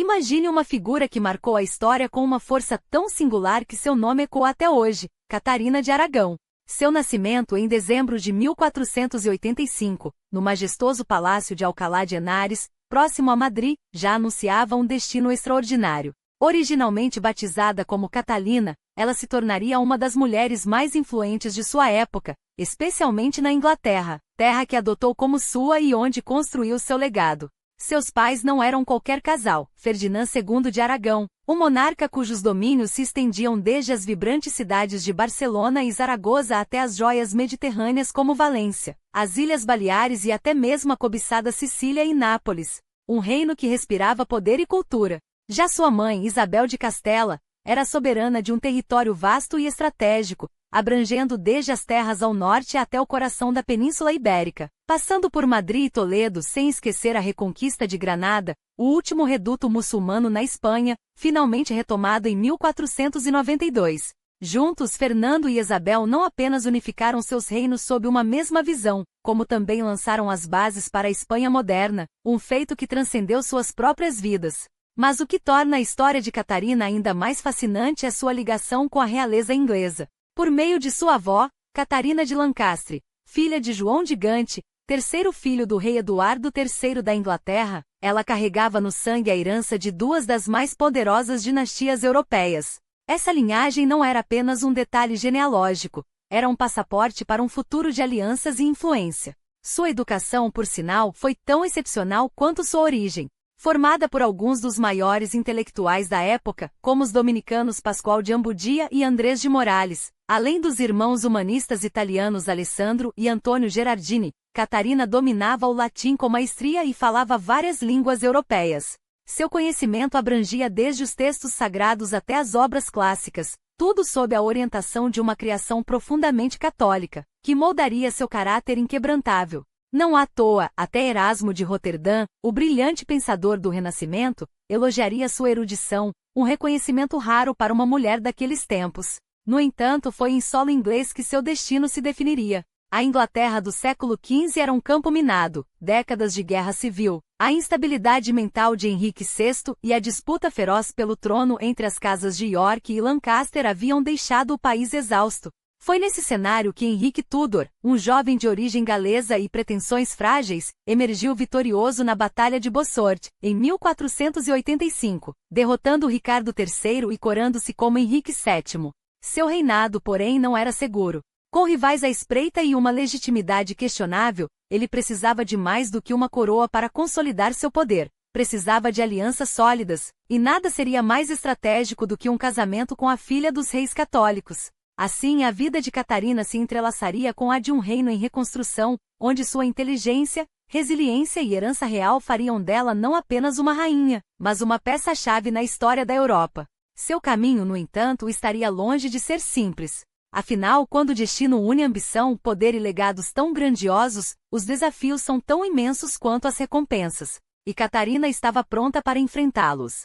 Imagine uma figura que marcou a história com uma força tão singular que seu nome ecoa até hoje, Catarina de Aragão. Seu nascimento em dezembro de 1485, no majestoso Palácio de Alcalá de Henares, próximo a Madrid, já anunciava um destino extraordinário. Originalmente batizada como Catalina, ela se tornaria uma das mulheres mais influentes de sua época, especialmente na Inglaterra, terra que adotou como sua e onde construiu seu legado. Seus pais não eram qualquer casal, Ferdinand II de Aragão, um monarca cujos domínios se estendiam desde as vibrantes cidades de Barcelona e Zaragoza até as joias mediterrâneas como Valência, as Ilhas Baleares e até mesmo a cobiçada Sicília e Nápoles, um reino que respirava poder e cultura. Já sua mãe, Isabel de Castela, era soberana de um território vasto e estratégico, abrangendo desde as terras ao norte até o coração da Península Ibérica, passando por Madrid e Toledo sem esquecer a reconquista de Granada, o último reduto muçulmano na Espanha, finalmente retomado em 1492. Juntos, Fernando e Isabel não apenas unificaram seus reinos sob uma mesma visão, como também lançaram as bases para a Espanha moderna, um feito que transcendeu suas próprias vidas. Mas o que torna a história de Catarina ainda mais fascinante é sua ligação com a realeza inglesa. Por meio de sua avó, Catarina de Lancastre, filha de João de Gante, terceiro filho do rei Eduardo III da Inglaterra, ela carregava no sangue a herança de duas das mais poderosas dinastias europeias. Essa linhagem não era apenas um detalhe genealógico, era um passaporte para um futuro de alianças e influência. Sua educação, por sinal, foi tão excepcional quanto sua origem. Formada por alguns dos maiores intelectuais da época, como os dominicanos Pascoal de Ambudia e Andrés de Morales, além dos irmãos humanistas italianos Alessandro e Antônio Gerardini, Catarina dominava o latim com maestria e falava várias línguas europeias. Seu conhecimento abrangia desde os textos sagrados até as obras clássicas, tudo sob a orientação de uma criação profundamente católica, que moldaria seu caráter inquebrantável. Não à toa, até Erasmo de Roterdã, o brilhante pensador do Renascimento, elogiaria sua erudição, um reconhecimento raro para uma mulher daqueles tempos. No entanto, foi em solo inglês que seu destino se definiria. A Inglaterra do século XV era um campo minado, décadas de guerra civil, a instabilidade mental de Henrique VI e a disputa feroz pelo trono entre as casas de York e Lancaster haviam deixado o país exausto. Foi nesse cenário que Henrique Tudor, um jovem de origem galesa e pretensões frágeis, emergiu vitorioso na Batalha de Bosworth, em 1485, derrotando Ricardo III e coroando-se como Henrique VII. Seu reinado, porém, não era seguro. Com rivais à espreita e uma legitimidade questionável, ele precisava de mais do que uma coroa para consolidar seu poder. Precisava de alianças sólidas, e nada seria mais estratégico do que um casamento com a filha dos reis católicos. Assim, a vida de Catarina se entrelaçaria com a de um reino em reconstrução, onde sua inteligência, resiliência e herança real fariam dela não apenas uma rainha, mas uma peça-chave na história da Europa. Seu caminho, no entanto, estaria longe de ser simples. Afinal, quando o destino une ambição, poder e legados tão grandiosos, os desafios são tão imensos quanto as recompensas. E Catarina estava pronta para enfrentá-los.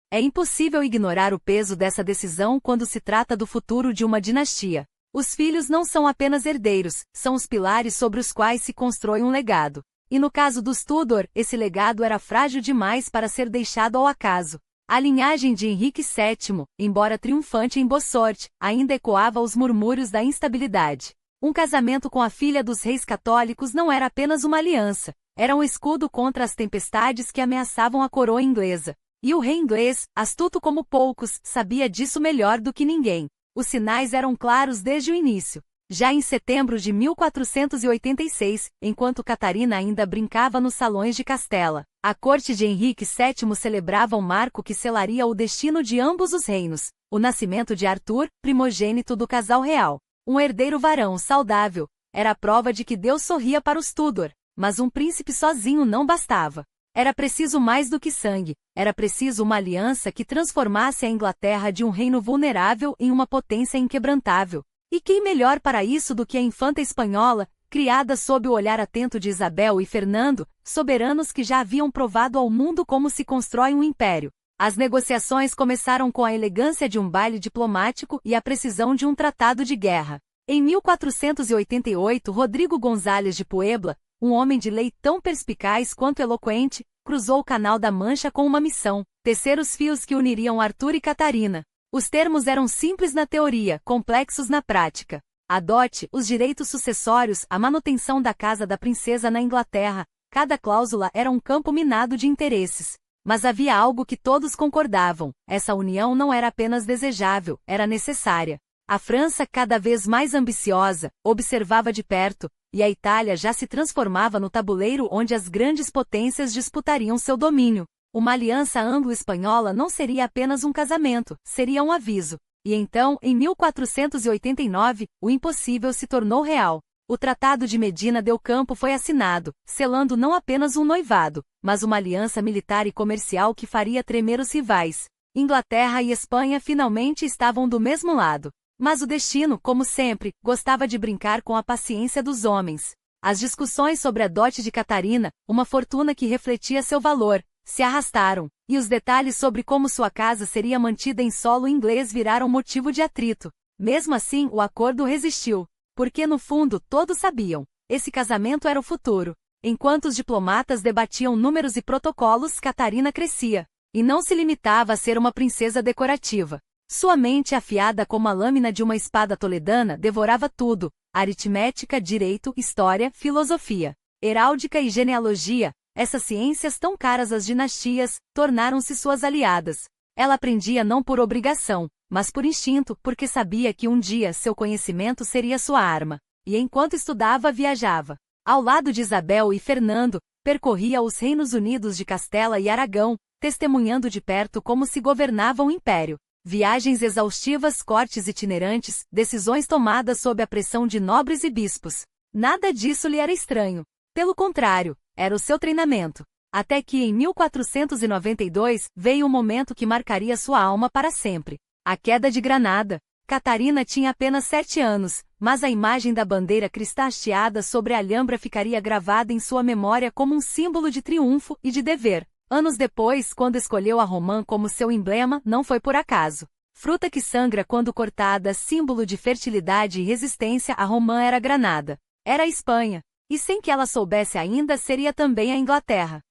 É impossível ignorar o peso dessa decisão quando se trata do futuro de uma dinastia. Os filhos não são apenas herdeiros, são os pilares sobre os quais se constrói um legado. E no caso dos Tudor, esse legado era frágil demais para ser deixado ao acaso. A linhagem de Henrique VII, embora triunfante em Bosworth, ainda ecoava os murmúrios da instabilidade. Um casamento com a filha dos reis católicos não era apenas uma aliança, era um escudo contra as tempestades que ameaçavam a coroa inglesa. E o rei inglês, astuto como poucos, sabia disso melhor do que ninguém. Os sinais eram claros desde o início. Já em setembro de 1486, enquanto Catarina ainda brincava nos salões de Castela, a corte de Henrique VII celebrava um marco que selaria o destino de ambos os reinos, o nascimento de Arthur, primogênito do casal real. Um herdeiro varão saudável, era a prova de que Deus sorria para os Tudor, mas um príncipe sozinho não bastava. Era preciso mais do que sangue, era preciso uma aliança que transformasse a Inglaterra de um reino vulnerável em uma potência inquebrantável. E quem melhor para isso do que a infanta espanhola, criada sob o olhar atento de Isabel e Fernando, soberanos que já haviam provado ao mundo como se constrói um império. As negociações começaram com a elegância de um baile diplomático e a precisão de um tratado de guerra. Em 1488, Rodrigo González de Puebla, um homem de lei tão perspicaz quanto eloquente, cruzou o Canal da Mancha com uma missão: tecer os fios que uniriam Arthur e Catarina. Os termos eram simples na teoria, complexos na prática. A dote, os direitos sucessórios, a manutenção da casa da princesa na Inglaterra, cada cláusula era um campo minado de interesses. Mas havia algo que todos concordavam: essa união não era apenas desejável, era necessária. A França, cada vez mais ambiciosa, observava de perto, e a Itália já se transformava no tabuleiro onde as grandes potências disputariam seu domínio. Uma aliança anglo-espanhola não seria apenas um casamento, seria um aviso. E então, em 1489, o impossível se tornou real. O Tratado de Medina del Campo foi assinado, selando não apenas um noivado, mas uma aliança militar e comercial que faria tremer os rivais. Inglaterra e Espanha finalmente estavam do mesmo lado. Mas o destino, como sempre, gostava de brincar com a paciência dos homens. As discussões sobre a dote de Catarina, uma fortuna que refletia seu valor, se arrastaram, e os detalhes sobre como sua casa seria mantida em solo inglês viraram motivo de atrito. Mesmo assim, o acordo resistiu, porque no fundo todos sabiam, esse casamento era o futuro. Enquanto os diplomatas debatiam números e protocolos, Catarina crescia, e não se limitava a ser uma princesa decorativa. Sua mente, afiada como a lâmina de uma espada toledana, devorava tudo: aritmética, direito, história, filosofia, heráldica e genealogia. Essas ciências tão caras às dinastias, tornaram-se suas aliadas. Ela aprendia não por obrigação, mas por instinto, porque sabia que um dia seu conhecimento seria sua arma. E enquanto estudava, viajava. Ao lado de Isabel e Fernando, percorria os Reinos Unidos de Castela e Aragão, testemunhando de perto como se governava um império. Viagens exaustivas, cortes itinerantes, decisões tomadas sob a pressão de nobres e bispos. Nada disso lhe era estranho. Pelo contrário, era o seu treinamento. Até que em 1492, veio o momento que marcaria sua alma para sempre: a queda de Granada. Catarina tinha apenas 7 anos, mas a imagem da bandeira cristã hasteada sobre a Alhambra ficaria gravada em sua memória como um símbolo de triunfo e de dever. Anos depois, quando escolheu a romã como seu emblema, não foi por acaso. Fruta que sangra quando cortada, símbolo de fertilidade e resistência, a romã era Granada. Era a Espanha. E sem que ela soubesse ainda, seria também a Inglaterra.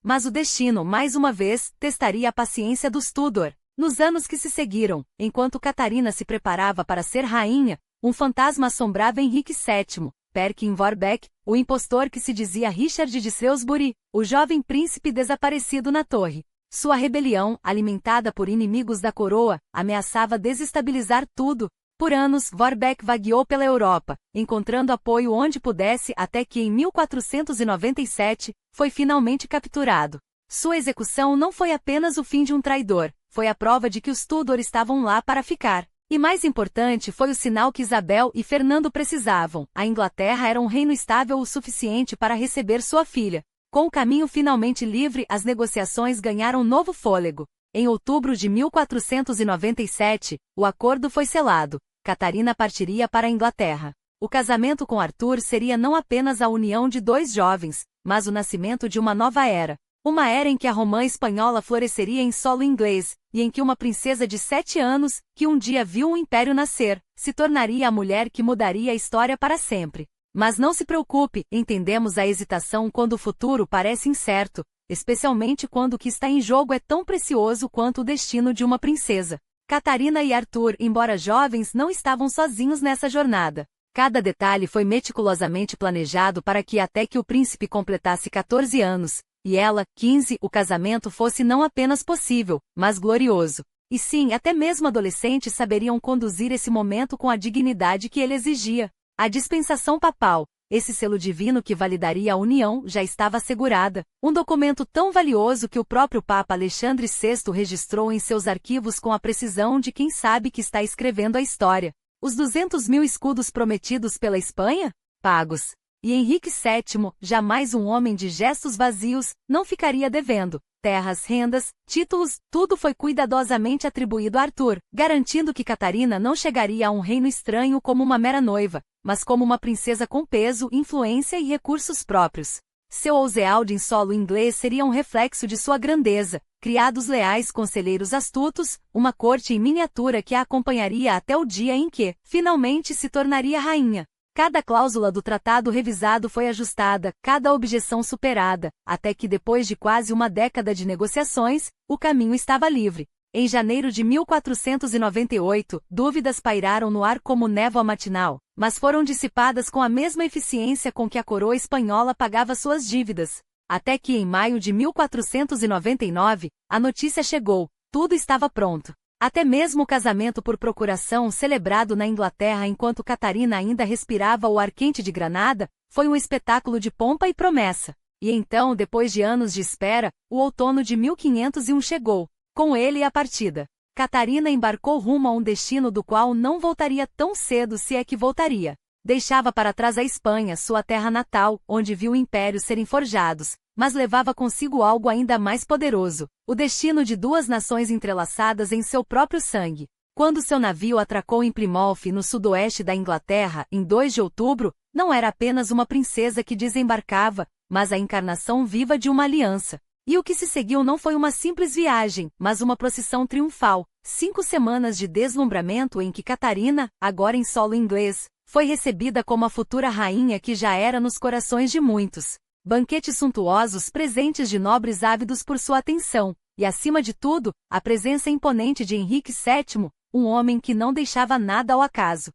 Mas o destino, mais uma vez, testaria a paciência dos Tudor. Nos anos que se seguiram, enquanto Catarina se preparava para ser rainha, um fantasma assombrava Henrique VII, Perkin Warbeck, o impostor que se dizia Richard de Shrewsbury, o jovem príncipe desaparecido na torre. Sua rebelião, alimentada por inimigos da coroa, ameaçava desestabilizar tudo. Por anos, Warbeck vagueou pela Europa, encontrando apoio onde pudesse, até que em 1497, foi finalmente capturado. Sua execução não foi apenas o fim de um traidor, foi a prova de que os Tudor estavam lá para ficar. E mais importante, foi o sinal que Isabel e Fernando precisavam: a Inglaterra era um reino estável o suficiente para receber sua filha. Com o caminho finalmente livre, as negociações ganharam novo fôlego. Em outubro de 1497, o acordo foi selado. Catarina partiria para a Inglaterra. O casamento com Arthur seria não apenas a união de dois jovens, mas o nascimento de uma nova era. Uma era em que a romã espanhola floresceria em solo inglês, e em que uma princesa de 7 anos, que um dia viu um império nascer, se tornaria a mulher que mudaria a história para sempre. Mas não se preocupe, entendemos a hesitação quando o futuro parece incerto, especialmente quando o que está em jogo é tão precioso quanto o destino de uma princesa. Catarina e Arthur, embora jovens, não estavam sozinhos nessa jornada. Cada detalhe foi meticulosamente planejado para que até que o príncipe completasse 14 anos, e ela, 15, o casamento fosse não apenas possível, mas glorioso. E sim, até mesmo adolescentes saberiam conduzir esse momento com a dignidade que ele exigia. A dispensação papal, esse selo divino que validaria a união, já estava assegurada. Um documento tão valioso que o próprio Papa Alexandre VI registrou em seus arquivos com a precisão de quem sabe que está escrevendo a história. Os 200.000 escudos prometidos pela Espanha? Pagos. E Henrique VII, jamais um homem de gestos vazios, não ficaria devendo. Terras, rendas, títulos, tudo foi cuidadosamente atribuído a Arthur, garantindo que Catarina não chegaria a um reino estranho como uma mera noiva, mas como uma princesa com peso, influência e recursos próprios. Seu Oseald em solo inglês seria um reflexo de sua grandeza, criados leais, conselheiros astutos, uma corte em miniatura que a acompanharia até o dia em que, finalmente, se tornaria rainha. Cada cláusula do tratado revisado foi ajustada, cada objeção superada, até que depois de quase uma década de negociações, o caminho estava livre. Em janeiro de 1498, dúvidas pairaram no ar como névoa matinal, mas foram dissipadas com a mesma eficiência com que a coroa espanhola pagava suas dívidas. Até que em maio de 1499, a notícia chegou, tudo estava pronto. Até mesmo o casamento por procuração celebrado na Inglaterra enquanto Catarina ainda respirava o ar quente de Granada, foi um espetáculo de pompa e promessa. E então, depois de anos de espera, o outono de 1501 chegou. Com ele a partida. Catarina embarcou rumo a um destino do qual não voltaria tão cedo se é que voltaria. Deixava para trás a Espanha, sua terra natal, onde viu impérios serem forjados, mas levava consigo algo ainda mais poderoso, o destino de duas nações entrelaçadas em seu próprio sangue. Quando seu navio atracou em Plymouth, no sudoeste da Inglaterra, em 2 de outubro, não era apenas uma princesa que desembarcava, mas a encarnação viva de uma aliança. E o que se seguiu não foi uma simples viagem, mas uma procissão triunfal, 5 semanas de deslumbramento em que Catarina, agora em solo inglês, foi recebida como a futura rainha que já era nos corações de muitos. Banquetes suntuosos, presentes de nobres ávidos por sua atenção, e acima de tudo, a presença imponente de Henrique VII, um homem que não deixava nada ao acaso.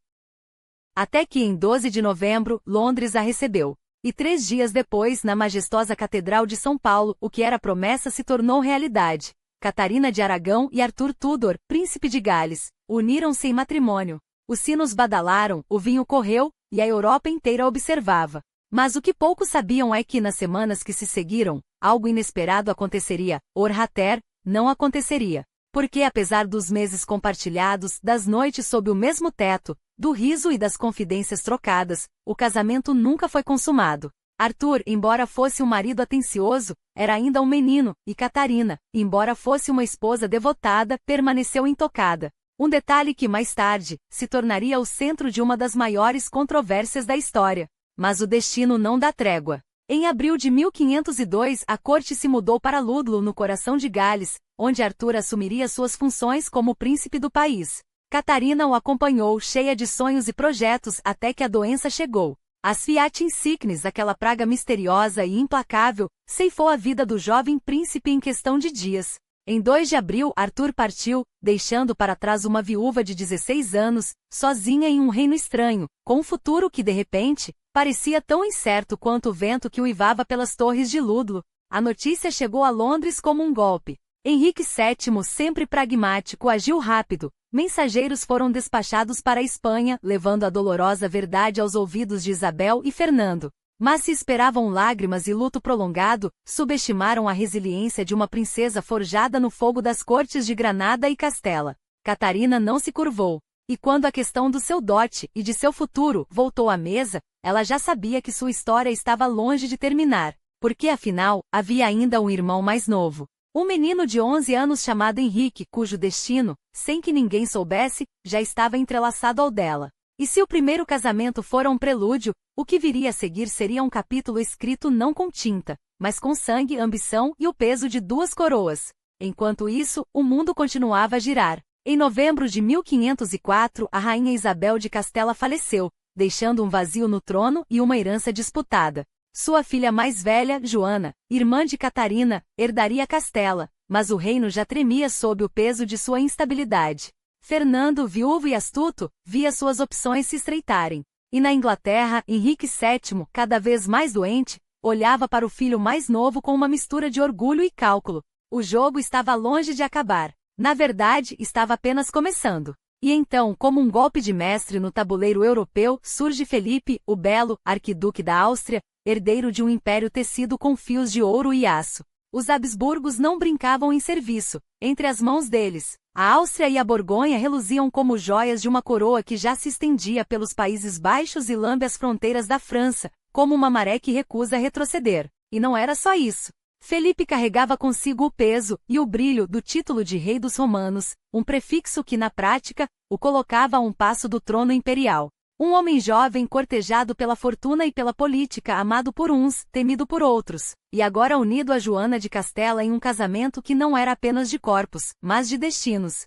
Até que em 12 de novembro, Londres a recebeu. E 3 dias depois, na majestosa Catedral de São Paulo, o que era promessa se tornou realidade. Catarina de Aragão e Arthur Tudor, príncipe de Gales, uniram-se em matrimônio. Os sinos badalaram, o vinho correu, e a Europa inteira observava. Mas o que poucos sabiam é que nas semanas que se seguiram, algo inesperado aconteceria, Orhater, não aconteceria. Porque apesar dos meses compartilhados, das noites sob o mesmo teto, do riso e das confidências trocadas, o casamento nunca foi consumado. Arthur, embora fosse um marido atencioso, era ainda um menino, e Catarina, embora fosse uma esposa devotada, permaneceu intocada. Um detalhe que mais tarde se tornaria o centro de uma das maiores controvérsias da história. Mas o destino não dá trégua. Em abril de 1502, a corte se mudou para Ludlow, no coração de Gales, onde Arthur assumiria suas funções como príncipe do país. Catarina o acompanhou, cheia de sonhos e projetos, até que a doença chegou. As Fiat Insignis, aquela praga misteriosa e implacável, ceifou a vida do jovem príncipe em questão de dias. Em 2 de abril, Arthur partiu, deixando para trás uma viúva de 16 anos, sozinha em um reino estranho, com um futuro que, de repente, parecia tão incerto quanto o vento que uivava pelas torres de Ludlow. A notícia chegou a Londres como um golpe. Henrique VII, sempre pragmático, agiu rápido. Mensageiros foram despachados para a Espanha, levando a dolorosa verdade aos ouvidos de Isabel e Fernando. Mas se esperavam lágrimas e luto prolongado, subestimaram a resiliência de uma princesa forjada no fogo das cortes de Granada e Castela. Catarina não se curvou. E quando a questão do seu dote e de seu futuro voltou à mesa, ela já sabia que sua história estava longe de terminar, porque afinal, havia ainda um irmão mais novo. Um menino de 11 anos chamado Henrique, cujo destino, sem que ninguém soubesse, já estava entrelaçado ao dela. E se o primeiro casamento fora um prelúdio, o que viria a seguir seria um capítulo escrito não com tinta, mas com sangue, ambição e o peso de 2 coroas. Enquanto isso, o mundo continuava a girar. Em novembro de 1504, a rainha Isabel de Castela faleceu, deixando um vazio no trono e uma herança disputada. Sua filha mais velha, Joana, irmã de Catarina, herdaria Castela, mas o reino já tremia sob o peso de sua instabilidade. Fernando, viúvo e astuto, via suas opções se estreitarem. E na Inglaterra, Henrique VII, cada vez mais doente, olhava para o filho mais novo com uma mistura de orgulho e cálculo. O jogo estava longe de acabar. Na verdade, estava apenas começando. E então, como um golpe de mestre no tabuleiro europeu, surge Felipe, o Belo, arquiduque da Áustria, herdeiro de um império tecido com fios de ouro e aço. Os Habsburgos não brincavam em serviço. Entre as mãos deles, a Áustria e a Borgonha reluziam como joias de uma coroa que já se estendia pelos Países Baixos e lambe as fronteiras da França, como uma maré que recusa retroceder. E não era só isso. Felipe carregava consigo o peso e o brilho do título de rei dos romanos, um prefixo que, na prática, o colocava a um passo do trono imperial. Um homem jovem cortejado pela fortuna e pela política, amado por uns, temido por outros, e agora unido a Joana de Castela em um casamento que não era apenas de corpos, mas de destinos.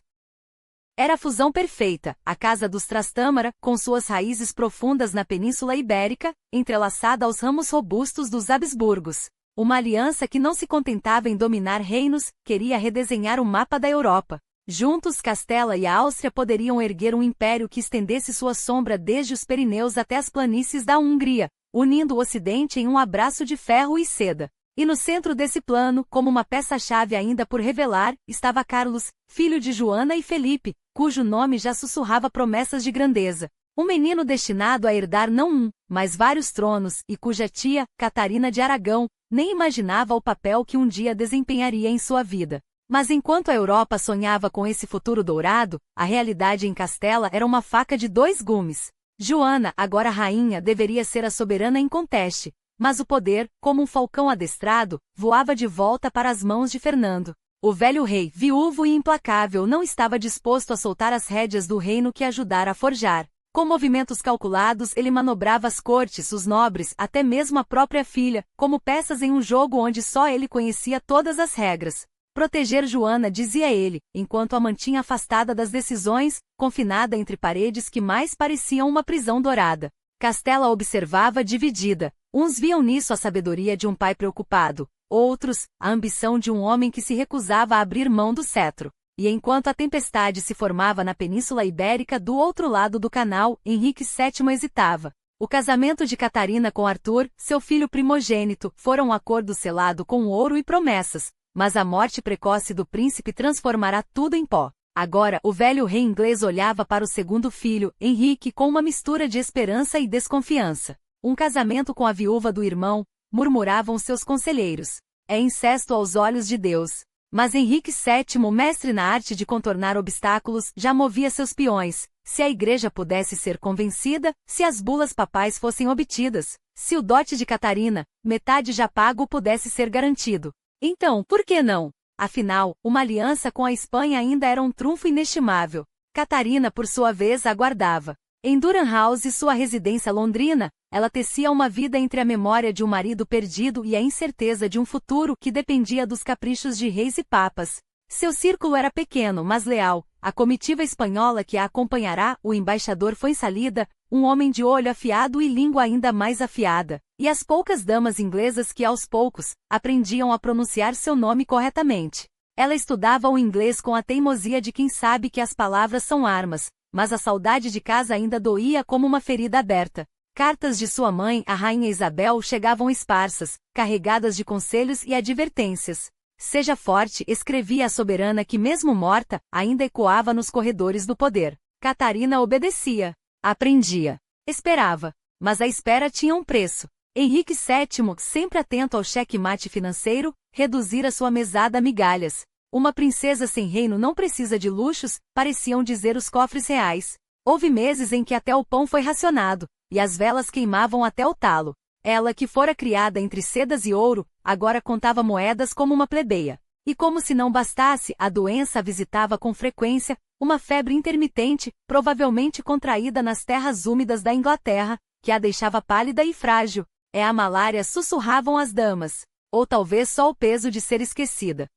Era a fusão perfeita, a casa dos Trastâmara, com suas raízes profundas na Península Ibérica, entrelaçada aos ramos robustos dos Habsburgos. Uma aliança que não se contentava em dominar reinos, queria redesenhar o mapa da Europa. Juntos, Castela e a Áustria poderiam erguer um império que estendesse sua sombra desde os Pirineus até as planícies da Hungria, unindo o Ocidente em um abraço de ferro e seda. E no centro desse plano, como uma peça-chave ainda por revelar, estava Carlos, filho de Joana e Felipe, cujo nome já sussurrava promessas de grandeza. Um menino destinado a herdar não um, mas vários tronos, e cuja tia, Catarina de Aragão, nem imaginava o papel que um dia desempenharia em sua vida. Mas enquanto a Europa sonhava com esse futuro dourado, a realidade em Castela era uma faca de dois gumes. Joana, agora rainha, deveria ser a soberana inconteste, mas o poder, como um falcão adestrado, voava de volta para as mãos de Fernando. O velho rei, viúvo e implacável, não estava disposto a soltar as rédeas do reino que ajudara a forjar. Com movimentos calculados, ele manobrava as cortes, os nobres, até mesmo a própria filha, como peças em um jogo onde só ele conhecia todas as regras. Proteger Joana, dizia ele, enquanto a mantinha afastada das decisões, confinada entre paredes que mais pareciam uma prisão dourada. Castela observava dividida. Uns viam nisso a sabedoria de um pai preocupado, outros, a ambição de um homem que se recusava a abrir mão do cetro. E enquanto a tempestade se formava na Península Ibérica do outro lado do canal, Henrique VII hesitava. O casamento de Catarina com Arthur, seu filho primogênito, fora um acordo selado com ouro e promessas, mas a morte precoce do príncipe transformará tudo em pó. Agora, o velho rei inglês olhava para o segundo filho, Henrique, com uma mistura de esperança e desconfiança. Um casamento com a viúva do irmão, murmuravam seus conselheiros. É incesto aos olhos de Deus. Mas Henrique VII, mestre na arte de contornar obstáculos, já movia seus peões. Se a igreja pudesse ser convencida, se as bulas papais fossem obtidas, se o dote de Catarina, metade já pago, pudesse ser garantido. Então, por que não? Afinal, uma aliança com a Espanha ainda era um trunfo inestimável. Catarina, por sua vez, aguardava. Em Durham House, sua residência londrina, ela tecia uma vida entre a memória de um marido perdido e a incerteza de um futuro que dependia dos caprichos de reis e papas. Seu círculo era pequeno, mas leal. A comitiva espanhola que a acompanhará, o embaixador Fuensalida, um homem de olho afiado e língua ainda mais afiada, e as poucas damas inglesas que aos poucos aprendiam a pronunciar seu nome corretamente. Ela estudava o inglês com a teimosia de quem sabe que as palavras são armas, mas a saudade de casa ainda doía como uma ferida aberta. Cartas de sua mãe, a rainha Isabel, chegavam esparsas, carregadas de conselhos e advertências. Seja forte, escrevia a soberana que mesmo morta, ainda ecoava nos corredores do poder. Catarina obedecia. Aprendia. Esperava. Mas a espera tinha um preço. Henrique VII, sempre atento ao cheque-mate financeiro, reduzira sua mesada a migalhas. Uma princesa sem reino não precisa de luxos, pareciam dizer os cofres reais. Houve meses em que até o pão foi racionado, e as velas queimavam até o talo. Ela, que fora criada entre sedas e ouro, agora contava moedas como uma plebeia. E como se não bastasse, a doença a visitava com frequência, uma febre intermitente, provavelmente contraída nas terras úmidas da Inglaterra, que a deixava pálida e frágil. É a malária, sussurravam as damas. Ou talvez só o peso de ser esquecida.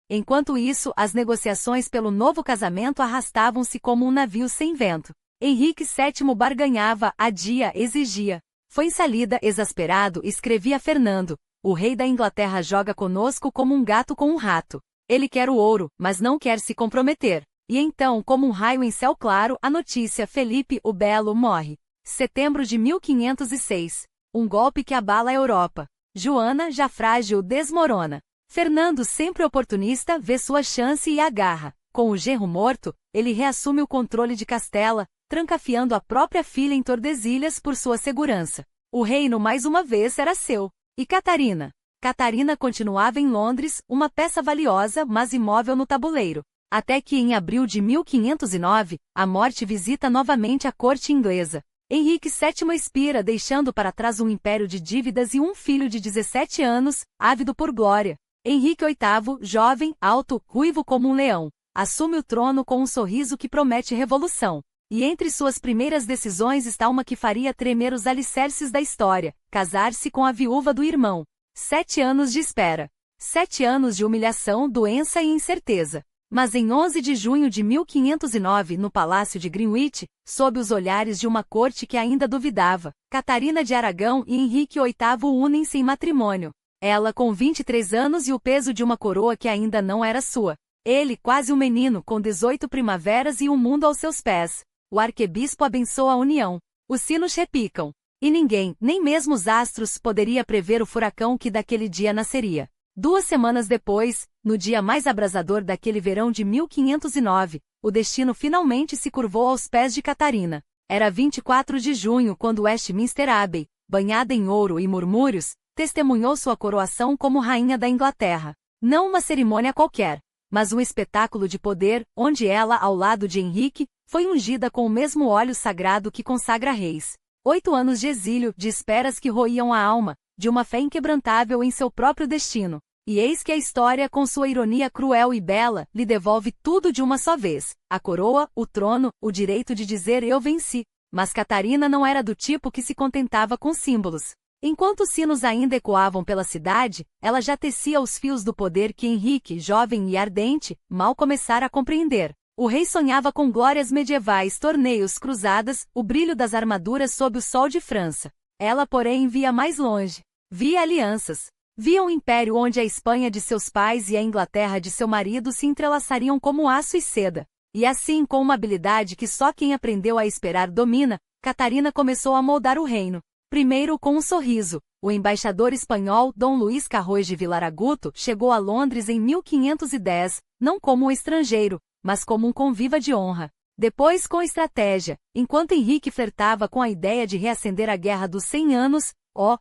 Enquanto isso, as negociações pelo novo casamento arrastavam-se como um navio sem vento. Henrique VII barganhava, adia, exigia. Fuensalida, exasperado, escrevia a Fernando: o rei da Inglaterra joga conosco como um gato com um rato. Ele quer o ouro, mas não quer se comprometer. E então, como um raio em céu claro, a notícia: Felipe o Belo morre. Setembro de 1506. Um golpe que abala a Europa. Joana, já frágil, desmorona. Fernando, sempre oportunista, vê sua chance e agarra. Com o genro morto, ele reassume o controle de Castela, trancafiando a própria filha em Tordesilhas por sua segurança. O reino mais uma vez era seu. E Catarina? Catarina continuava em Londres, uma peça valiosa, mas imóvel no tabuleiro. Até que em abril de 1509, a morte visita novamente a corte inglesa. Henrique VII expira, deixando para trás um império de dívidas e um filho de 17 anos, ávido por glória. Henrique VIII, jovem, alto, ruivo como um leão, assume o trono com um sorriso que promete revolução. E entre suas primeiras decisões está uma que faria tremer os alicerces da história: casar-se com a viúva do irmão. 7 anos de espera. 7 anos de humilhação, doença e incerteza. Mas em 11 de junho de 1509, no Palácio de Greenwich, sob os olhares de uma corte que ainda duvidava, Catarina de Aragão e Henrique VIII unem-se em matrimônio. Ela com 23 anos e o peso de uma coroa que ainda não era sua. Ele quase um menino com 18 primaveras e um mundo aos seus pés. O arcebispo abençoa a união. Os sinos repicam. E ninguém, nem mesmo os astros, poderia prever o furacão que daquele dia nasceria. 2 semanas depois, no dia mais abrasador daquele verão de 1509, o destino finalmente se curvou aos pés de Catarina. Era 24 de junho quando Westminster Abbey, banhada em ouro e murmúrios, testemunhou sua coroação como rainha da Inglaterra. Não uma cerimônia qualquer, mas um espetáculo de poder, onde ela, ao lado de Henrique, foi ungida com o mesmo óleo sagrado que consagra reis. 8 anos de exílio, de esperas que roíam a alma, de uma fé inquebrantável em seu próprio destino. E eis que a história, com sua ironia cruel e bela, lhe devolve tudo de uma só vez: a coroa, o trono, o direito de dizer eu venci. Mas Catarina não era do tipo que se contentava com símbolos. Enquanto os sinos ainda ecoavam pela cidade, ela já tecia os fios do poder que Henrique, jovem e ardente, mal começara a compreender. O rei sonhava com glórias medievais, torneios, cruzadas, o brilho das armaduras sob o sol de França. Ela, porém, via mais longe. Via alianças. Via um império onde a Espanha de seus pais e a Inglaterra de seu marido se entrelaçariam como aço e seda. E assim, com uma habilidade que só quem aprendeu a esperar domina, Catarina começou a moldar o reino. Primeiro com um sorriso, o embaixador espanhol Dom Luís Carroz de Vilaraguto chegou a Londres em 1510, não como um estrangeiro, mas como um conviva de honra. Depois com estratégia, enquanto Henrique flertava com a ideia de reacender a Guerra dos 100 Anos,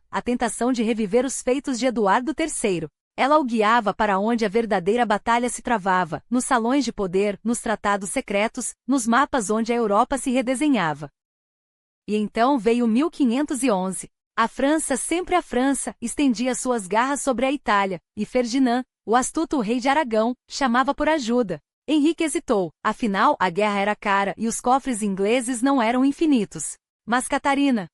a tentação de reviver os feitos de Eduardo III. Ela o guiava para onde a verdadeira batalha se travava, nos salões de poder, nos tratados secretos, nos mapas onde a Europa se redesenhava. E então veio 1511. A França, sempre a França, estendia suas garras sobre a Itália, e Ferdinand, o astuto rei de Aragão, chamava por ajuda. Henrique hesitou, afinal a guerra era cara e os cofres ingleses não eram infinitos. Mas Catarina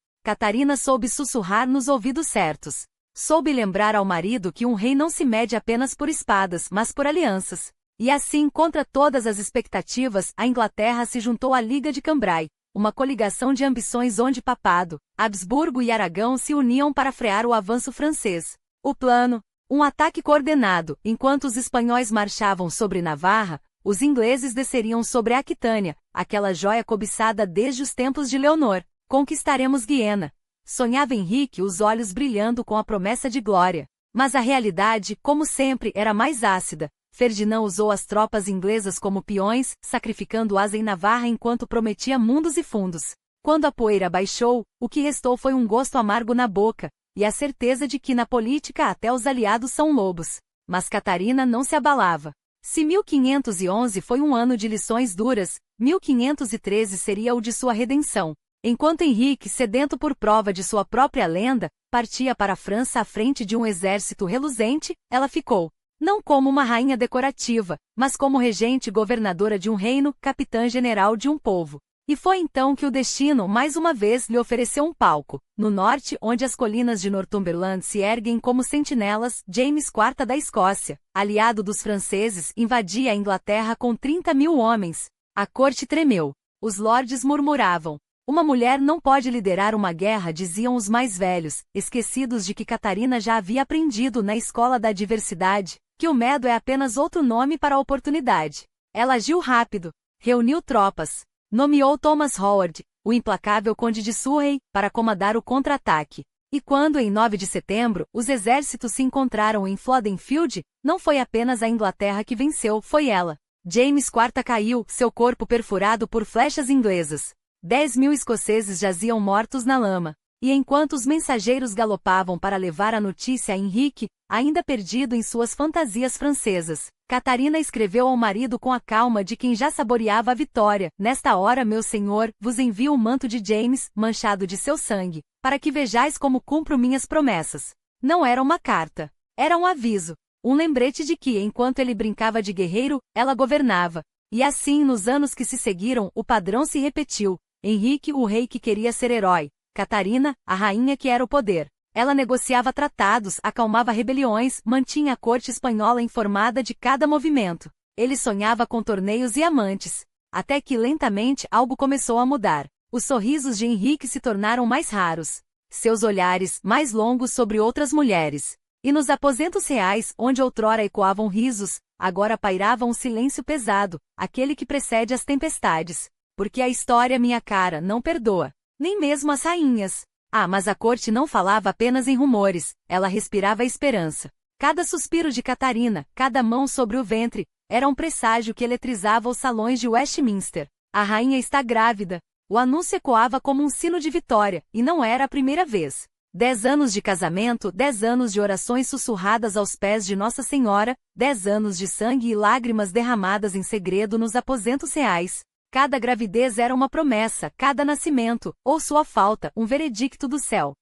soube sussurrar nos ouvidos certos. Soube lembrar ao marido que um rei não se mede apenas por espadas, mas por alianças. E assim, contra todas as expectativas, a Inglaterra se juntou à Liga de Cambrai, uma coligação de ambições onde Papado, Habsburgo e Aragão se uniam para frear o avanço francês. O plano? Um ataque coordenado. Enquanto os espanhóis marchavam sobre Navarra, os ingleses desceriam sobre Aquitânia, aquela joia cobiçada desde os tempos de Leonor. Conquistaremos Guiena. Sonhava Henrique, os olhos brilhando com a promessa de glória. Mas a realidade, como sempre, era mais ácida. Ferdinand usou as tropas inglesas como peões, sacrificando-as em Navarra enquanto prometia mundos e fundos. Quando a poeira baixou, o que restou foi um gosto amargo na boca, e a certeza de que na política até os aliados são lobos. Mas Catarina não se abalava. Se 1511 foi um ano de lições duras, 1513 seria o de sua redenção. Enquanto Henrique, sedento por prova de sua própria lenda, partia para a França à frente de um exército reluzente, ela ficou. Não como uma rainha decorativa, mas como regente e governadora de um reino, capitã-general de um povo. E foi então que o destino mais uma vez lhe ofereceu um palco. No norte, onde as colinas de Northumberland se erguem como sentinelas, James IV da Escócia, aliado dos franceses, invadia a Inglaterra com 30.000 homens. A corte tremeu. Os lordes murmuravam. Uma mulher não pode liderar uma guerra, diziam os mais velhos, esquecidos de que Catarina já havia aprendido na escola da adversidade, que o medo é apenas outro nome para a oportunidade. Ela agiu rápido, reuniu tropas, nomeou Thomas Howard, o implacável conde de Surrey, para comandar o contra-ataque. E quando, em 9 de setembro, os exércitos se encontraram em Flodden Field, não foi apenas a Inglaterra que venceu, foi ela. James IV caiu, seu corpo perfurado por flechas inglesas. 10.000 escoceses jaziam mortos na lama. E enquanto os mensageiros galopavam para levar a notícia a Henrique, ainda perdido em suas fantasias francesas, Catarina escreveu ao marido com a calma de quem já saboreava a vitória: Nesta hora, meu senhor, vos envio o manto de James, manchado de seu sangue, para que vejais como cumpro minhas promessas. Não era uma carta. Era um aviso. Um lembrete de que, enquanto ele brincava de guerreiro, ela governava. E assim, nos anos que se seguiram, o padrão se repetiu. Henrique, o rei que queria ser herói. Catarina, a rainha que era o poder. Ela negociava tratados, acalmava rebeliões, mantinha a corte espanhola informada de cada movimento. Ele sonhava com torneios e amantes. Até que lentamente algo começou a mudar. Os sorrisos de Henrique se tornaram mais raros. Seus olhares mais longos sobre outras mulheres. E nos aposentos reais, onde outrora ecoavam risos, agora pairava um silêncio pesado, aquele que precede as tempestades. Porque a história, minha cara, não perdoa. Nem mesmo as rainhas. Ah, mas a corte não falava apenas em rumores, ela respirava a esperança. Cada suspiro de Catarina, cada mão sobre o ventre, era um presságio que eletrizava os salões de Westminster. A rainha está grávida. O anúncio ecoava como um sino de vitória, e não era a primeira vez. 10 anos de casamento, 10 anos de orações sussurradas aos pés de Nossa Senhora, 10 anos de sangue e lágrimas derramadas em segredo nos aposentos reais. Cada gravidez era uma promessa, cada nascimento, ou sua falta, um veredicto do céu.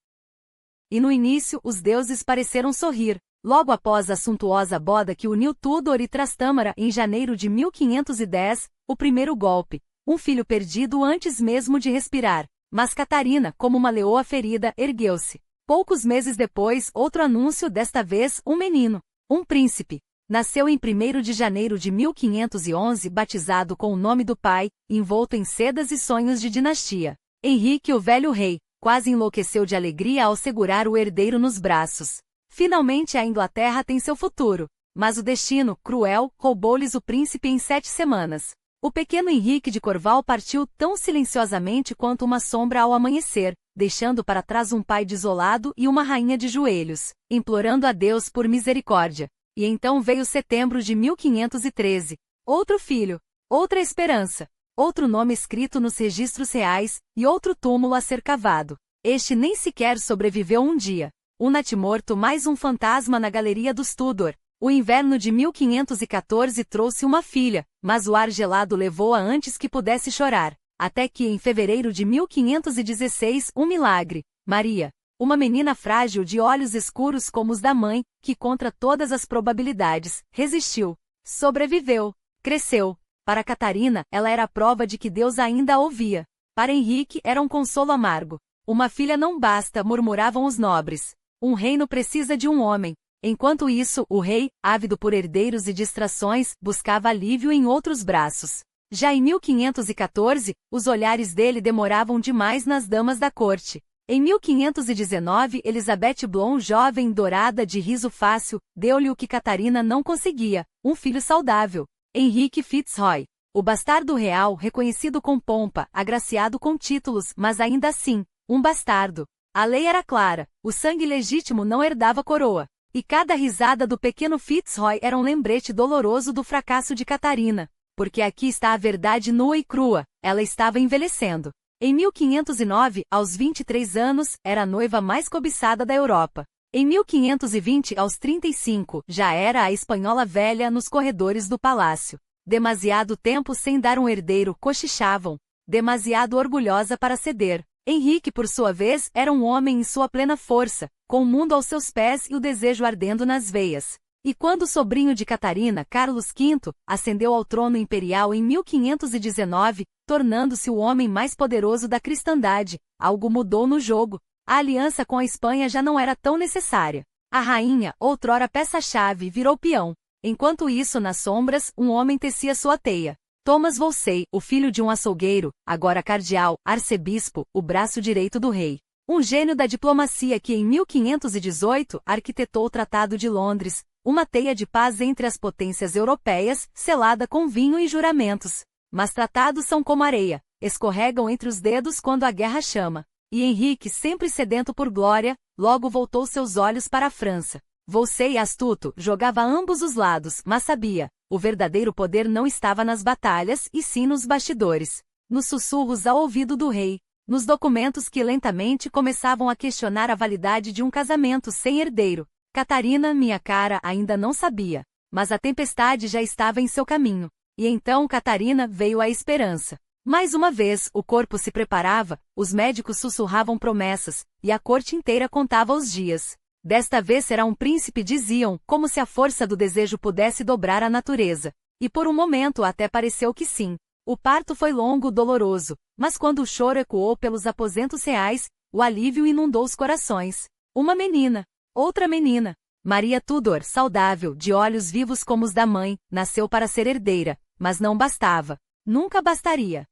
E no início, os deuses pareceram sorrir. Logo após a suntuosa boda que uniu Tudor e Trastâmara em janeiro de 1510, o primeiro golpe. Um filho perdido antes mesmo de respirar. Mas Catarina, como uma leoa ferida, ergueu-se. Poucos meses depois, outro anúncio, desta vez, um menino. Um príncipe. Nasceu em 1º de janeiro de 1511, batizado com o nome do pai, envolto em sedas e sonhos de dinastia. Henrique, o velho rei, quase enlouqueceu de alegria ao segurar o herdeiro nos braços. Finalmente a Inglaterra tem seu futuro. Mas o destino, cruel, roubou-lhes o príncipe em 7 semanas. O pequeno Henrique de Corval partiu tão silenciosamente quanto uma sombra ao amanhecer, deixando para trás um pai desolado e uma rainha de joelhos, implorando a Deus por misericórdia. E então veio setembro de 1513. Outro filho, outra esperança, outro nome escrito nos registros reais, e outro túmulo a ser cavado. Este nem sequer sobreviveu um dia. Um natimorto, mais um fantasma na galeria dos Tudor. O inverno de 1514 trouxe uma filha, mas o ar gelado levou-a antes que pudesse chorar. Até que, em fevereiro de 1516, um milagre. Maria, uma menina frágil de olhos escuros como os da mãe, que contra todas as probabilidades, resistiu. Sobreviveu. Cresceu. Para Catarina, ela era a prova de que Deus ainda a ouvia. Para Henrique, era um consolo amargo. Uma filha não basta, murmuravam os nobres. Um reino precisa de um homem. Enquanto isso, o rei, ávido por herdeiros e distrações, buscava alívio em outros braços. Já em 1514, os olhares dele demoravam demais nas damas da corte. Em 1519, Elizabeth Blonde, jovem, dourada, de riso fácil, deu-lhe o que Catarina não conseguia, um filho saudável. Henrique Fitzroy. O bastardo real, reconhecido com pompa, agraciado com títulos, mas ainda assim, um bastardo. A lei era clara, o sangue legítimo não herdava coroa. E cada risada do pequeno Fitzroy era um lembrete doloroso do fracasso de Catarina. Porque aqui está a verdade nua e crua, ela estava envelhecendo. Em 1509, aos 23 anos, era a noiva mais cobiçada da Europa. Em 1520, aos 35, já era a espanhola velha nos corredores do palácio. Demasiado tempo sem dar um herdeiro, cochichavam. Demasiado orgulhosa para ceder. Henrique, por sua vez, era um homem em sua plena força, com o mundo aos seus pés e o desejo ardendo nas veias. E quando o sobrinho de Catarina, Carlos V, ascendeu ao trono imperial em 1519, tornando-se o homem mais poderoso da cristandade, algo mudou no jogo. A aliança com a Espanha já não era tão necessária. A rainha, outrora peça-chave, virou peão. Enquanto isso, nas sombras, um homem tecia sua teia. Thomas Wolsey, o filho de um açougueiro, agora cardeal, arcebispo, o braço direito do rei. Um gênio da diplomacia que em 1518 arquitetou o Tratado de Londres, uma teia de paz entre as potências europeias, selada com vinho e juramentos. Mas tratados são como areia, escorregam entre os dedos quando a guerra chama. E Henrique, sempre sedento por glória, logo voltou seus olhos para a França. Wolsey, astuto, jogava a ambos os lados, mas sabia, o verdadeiro poder não estava nas batalhas, e sim nos bastidores. Nos sussurros ao ouvido do rei. Nos documentos que lentamente começavam a questionar a validade de um casamento sem herdeiro. Catarina, minha cara, ainda não sabia. Mas a tempestade já estava em seu caminho. E então Catarina veio a esperança. Mais uma vez, o corpo se preparava, os médicos sussurravam promessas, e a corte inteira contava os dias. Desta vez será um príncipe, diziam, como se a força do desejo pudesse dobrar a natureza. E por um momento até pareceu que sim. O parto foi longo, doloroso, mas quando o choro ecoou pelos aposentos reais, o alívio inundou os corações. Uma menina. Outra menina. Maria Tudor, saudável, de olhos vivos como os da mãe, nasceu para ser herdeira, mas não bastava. Nunca bastaria.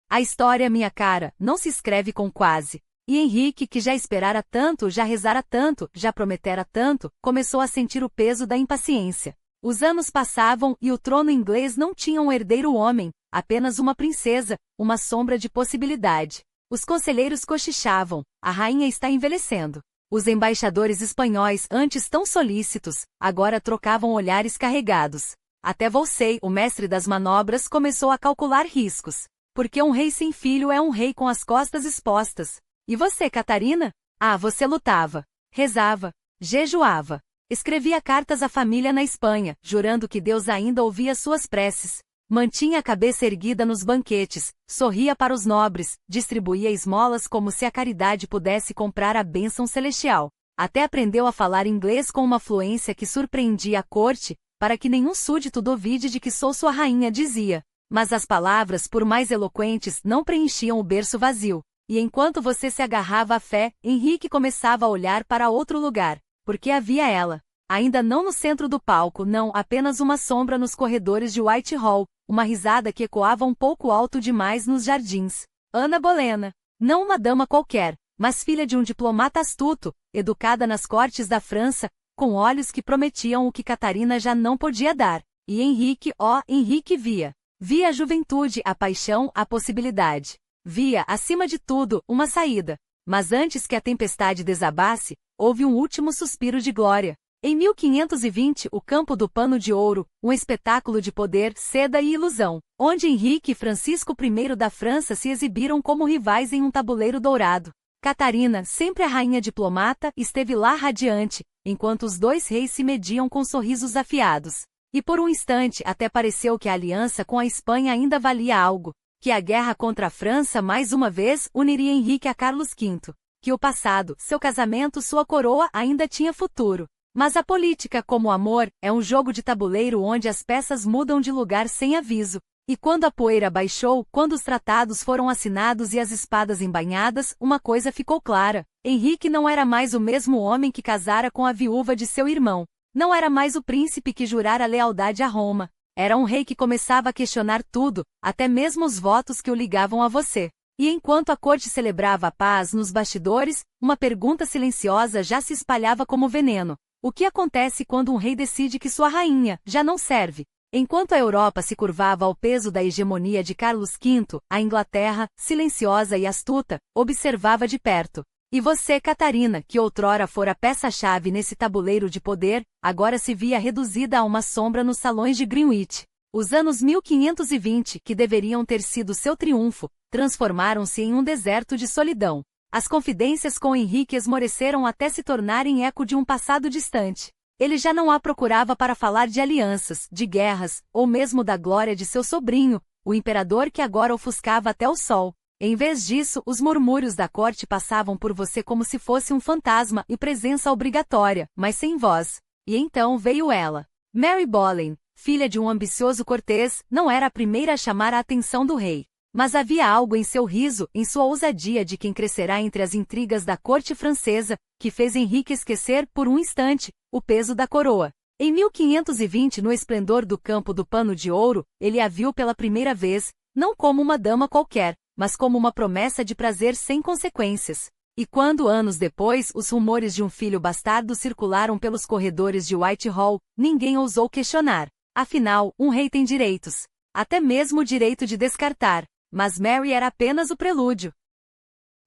A história, minha cara, não se escreve com quase. E Henrique, que já esperara tanto, já rezara tanto, já prometera tanto, começou a sentir o peso da impaciência. Os anos passavam e o trono inglês não tinha um herdeiro homem, apenas uma princesa, uma sombra de possibilidade. Os conselheiros cochichavam, a rainha está envelhecendo. Os embaixadores espanhóis, antes tão solícitos, agora trocavam olhares carregados. Até Wolsey, o mestre das manobras, começou a calcular riscos. Porque um rei sem filho é um rei com as costas expostas. E você, Catarina? Ah, você lutava, rezava, jejuava. Escrevia cartas à família na Espanha, jurando que Deus ainda ouvia suas preces. Mantinha a cabeça erguida nos banquetes, sorria para os nobres, distribuía esmolas como se a caridade pudesse comprar a bênção celestial. Até aprendeu a falar inglês com uma fluência que surpreendia a corte, para que nenhum súdito duvide de que sou sua rainha, dizia. Mas as palavras, por mais eloquentes, não preenchiam o berço vazio. E enquanto você se agarrava à fé, Henrique começava a olhar para outro lugar, porque havia ela. Ainda não no centro do palco, não, apenas uma sombra nos corredores de Whitehall, uma risada que ecoava um pouco alto demais nos jardins. Ana Bolena. Não uma dama qualquer, mas filha de um diplomata astuto, educada nas cortes da França, com olhos que prometiam o que Catarina já não podia dar. E Henrique, Henrique via. Via a juventude, a paixão, a possibilidade. Via, acima de tudo, uma saída. Mas antes que a tempestade desabasse, houve um último suspiro de glória. Em 1520, o Campo do Pano de Ouro, um espetáculo de poder, seda e ilusão, onde Henrique e Francisco I da França se exibiram como rivais em um tabuleiro dourado. Catarina, sempre a rainha diplomata, esteve lá radiante, enquanto os dois reis se mediam com sorrisos afiados. E por um instante até pareceu que a aliança com a Espanha ainda valia algo, que a guerra contra a França mais uma vez uniria Henrique a Carlos V, que o passado, seu casamento, sua coroa ainda tinha futuro. Mas a política, como o amor, é um jogo de tabuleiro onde as peças mudam de lugar sem aviso. E quando a poeira baixou, quando os tratados foram assinados e as espadas embainhadas, uma coisa ficou clara. Henrique não era mais o mesmo homem que casara com a viúva de seu irmão. Não era mais o príncipe que jurara lealdade a Roma. Era um rei que começava a questionar tudo, até mesmo os votos que o ligavam a você. E enquanto a corte celebrava a paz nos bastidores, uma pergunta silenciosa já se espalhava como veneno. O que acontece quando um rei decide que sua rainha já não serve? Enquanto a Europa se curvava ao peso da hegemonia de Carlos V, a Inglaterra, silenciosa e astuta, observava de perto. E você, Catarina, que outrora fora peça-chave nesse tabuleiro de poder, agora se via reduzida a uma sombra nos salões de Greenwich. Os anos 1520, que deveriam ter sido seu triunfo, transformaram-se em um deserto de solidão. As confidências com Henrique esmoreceram até se tornarem eco de um passado distante. Ele já não a procurava para falar de alianças, de guerras, ou mesmo da glória de seu sobrinho, o imperador que agora ofuscava até o sol. Em vez disso, os murmúrios da corte passavam por você como se fosse um fantasma e presença obrigatória, mas sem voz. E então veio ela. Mary Boleyn, filha de um ambicioso cortês, não era a primeira a chamar a atenção do rei. Mas havia algo em seu riso, em sua ousadia de quem crescerá entre as intrigas da corte francesa, que fez Henrique esquecer, por um instante, o peso da coroa. Em 1520, no esplendor do Campo do Pano de Ouro, ele a viu pela primeira vez, não como uma dama qualquer, mas como uma promessa de prazer sem consequências. E quando, anos depois, os rumores de um filho bastardo circularam pelos corredores de Whitehall, ninguém ousou questionar. Afinal, um rei tem direitos. Até mesmo o direito de descartar. Mas Mary era apenas o prelúdio.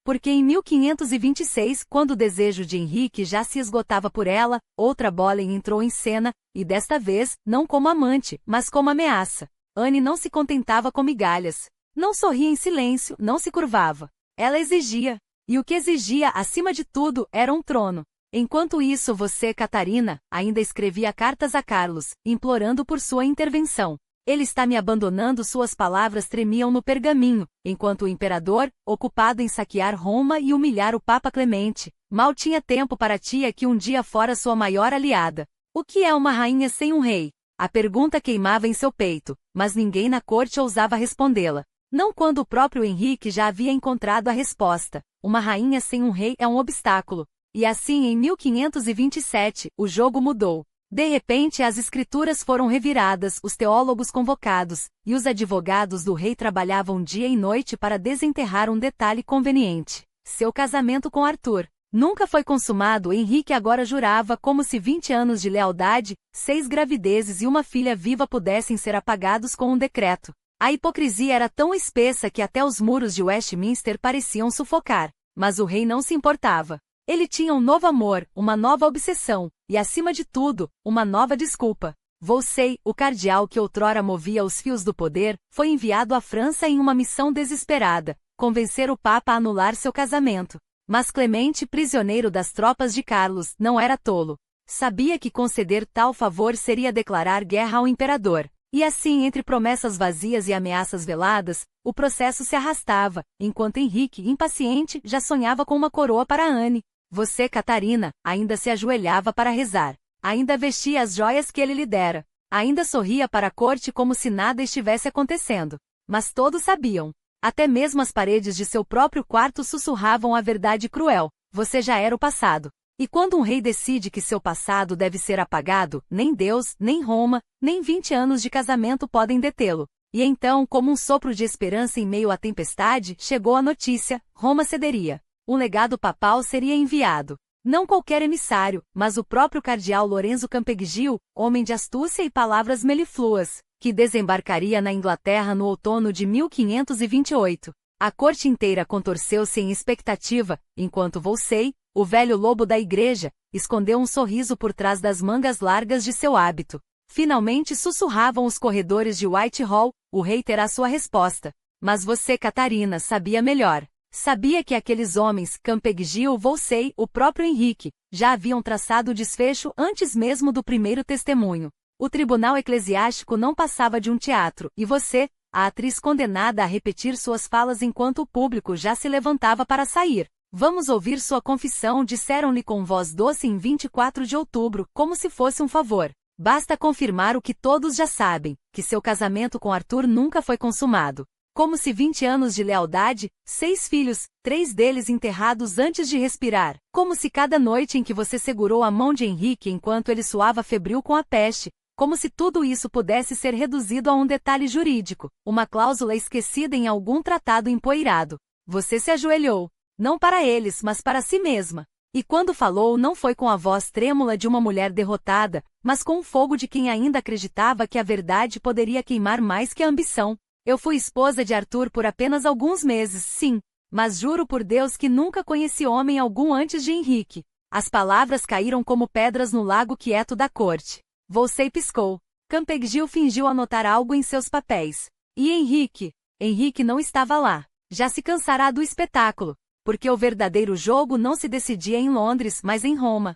Porque em 1526, quando o desejo de Henrique já se esgotava por ela, outra Boleyn entrou em cena, e desta vez, não como amante, mas como ameaça. Anne não se contentava com migalhas. Não sorria em silêncio, não se curvava. Ela exigia. E o que exigia, acima de tudo, era um trono. Enquanto isso, você, Catarina, ainda escrevia cartas a Carlos, implorando por sua intervenção. Ele está me abandonando, suas palavras tremiam no pergaminho, enquanto o imperador, ocupado em saquear Roma e humilhar o Papa Clemente, mal tinha tempo para a tia que um dia fora sua maior aliada. O que é uma rainha sem um rei? A pergunta queimava em seu peito, mas ninguém na corte ousava respondê-la. Não quando o próprio Henrique já havia encontrado a resposta. Uma rainha sem um rei é um obstáculo. E assim em 1527, o jogo mudou. De repente as escrituras foram reviradas, os teólogos convocados, e os advogados do rei trabalhavam dia e noite para desenterrar um detalhe conveniente. Seu casamento com Arthur nunca foi consumado. Henrique agora jurava como se 20 anos de lealdade, 6 gravidezes e uma filha viva pudessem ser apagados com um decreto. A hipocrisia era tão espessa que até os muros de Westminster pareciam sufocar. Mas o rei não se importava. Ele tinha um novo amor, uma nova obsessão, e acima de tudo, uma nova desculpa. Wolsey, o cardeal que outrora movia os fios do poder, foi enviado à França em uma missão desesperada, convencer o Papa a anular seu casamento. Mas Clemente, prisioneiro das tropas de Carlos, não era tolo. Sabia que conceder tal favor seria declarar guerra ao imperador. E assim, entre promessas vazias e ameaças veladas, o processo se arrastava, enquanto Henrique, impaciente, já sonhava com uma coroa para Anne. Você, Catarina, ainda se ajoelhava para rezar. Ainda vestia as joias que ele lhe dera. Ainda sorria para a corte como se nada estivesse acontecendo. Mas todos sabiam. Até mesmo as paredes de seu próprio quarto sussurravam a verdade cruel. Você já era o passado. E quando um rei decide que seu passado deve ser apagado, nem Deus, nem Roma, nem 20 anos de casamento podem detê-lo. E então, como um sopro de esperança em meio à tempestade, chegou a notícia: Roma cederia. Um legado papal seria enviado. Não qualquer emissário, mas o próprio cardeal Lorenzo Campeggio, homem de astúcia e palavras melifluas, que desembarcaria na Inglaterra no outono de 1528. A corte inteira contorceu-se em expectativa, enquanto Wolsey, o velho lobo da igreja, escondeu um sorriso por trás das mangas largas de seu hábito. Finalmente sussurravam os corredores de Whitehall: o rei terá sua resposta. Mas você, Catarina, sabia melhor. Sabia que aqueles homens, Campeggio, Wolsey, o próprio Henrique, já haviam traçado o desfecho antes mesmo do primeiro testemunho. O tribunal eclesiástico não passava de um teatro, e você, a atriz condenada a repetir suas falas enquanto o público já se levantava para sair. Vamos ouvir sua confissão, disseram-lhe com voz doce em 24 de outubro, como se fosse um favor. Basta confirmar o que todos já sabem, que seu casamento com Arthur nunca foi consumado. Como se 20 anos de lealdade, 6 filhos, 3 deles enterrados antes de respirar. Como se cada noite em que você segurou a mão de Henrique enquanto ele suava febril com a peste. Como se tudo isso pudesse ser reduzido a um detalhe jurídico, uma cláusula esquecida em algum tratado empoeirado. Você se ajoelhou. Não para eles, mas para si mesma. E quando falou, não foi com a voz trêmula de uma mulher derrotada, mas com o fogo de quem ainda acreditava que a verdade poderia queimar mais que a ambição. Eu fui esposa de Arthur por apenas alguns meses, sim, mas juro por Deus que nunca conheci homem algum antes de Henrique. As palavras caíram como pedras no lago quieto da corte. Wolsey piscou. Campeggio fingiu anotar algo em seus papéis. E Henrique? Henrique não estava lá. Já se cansará do espetáculo. Porque o verdadeiro jogo não se decidia em Londres, mas em Roma.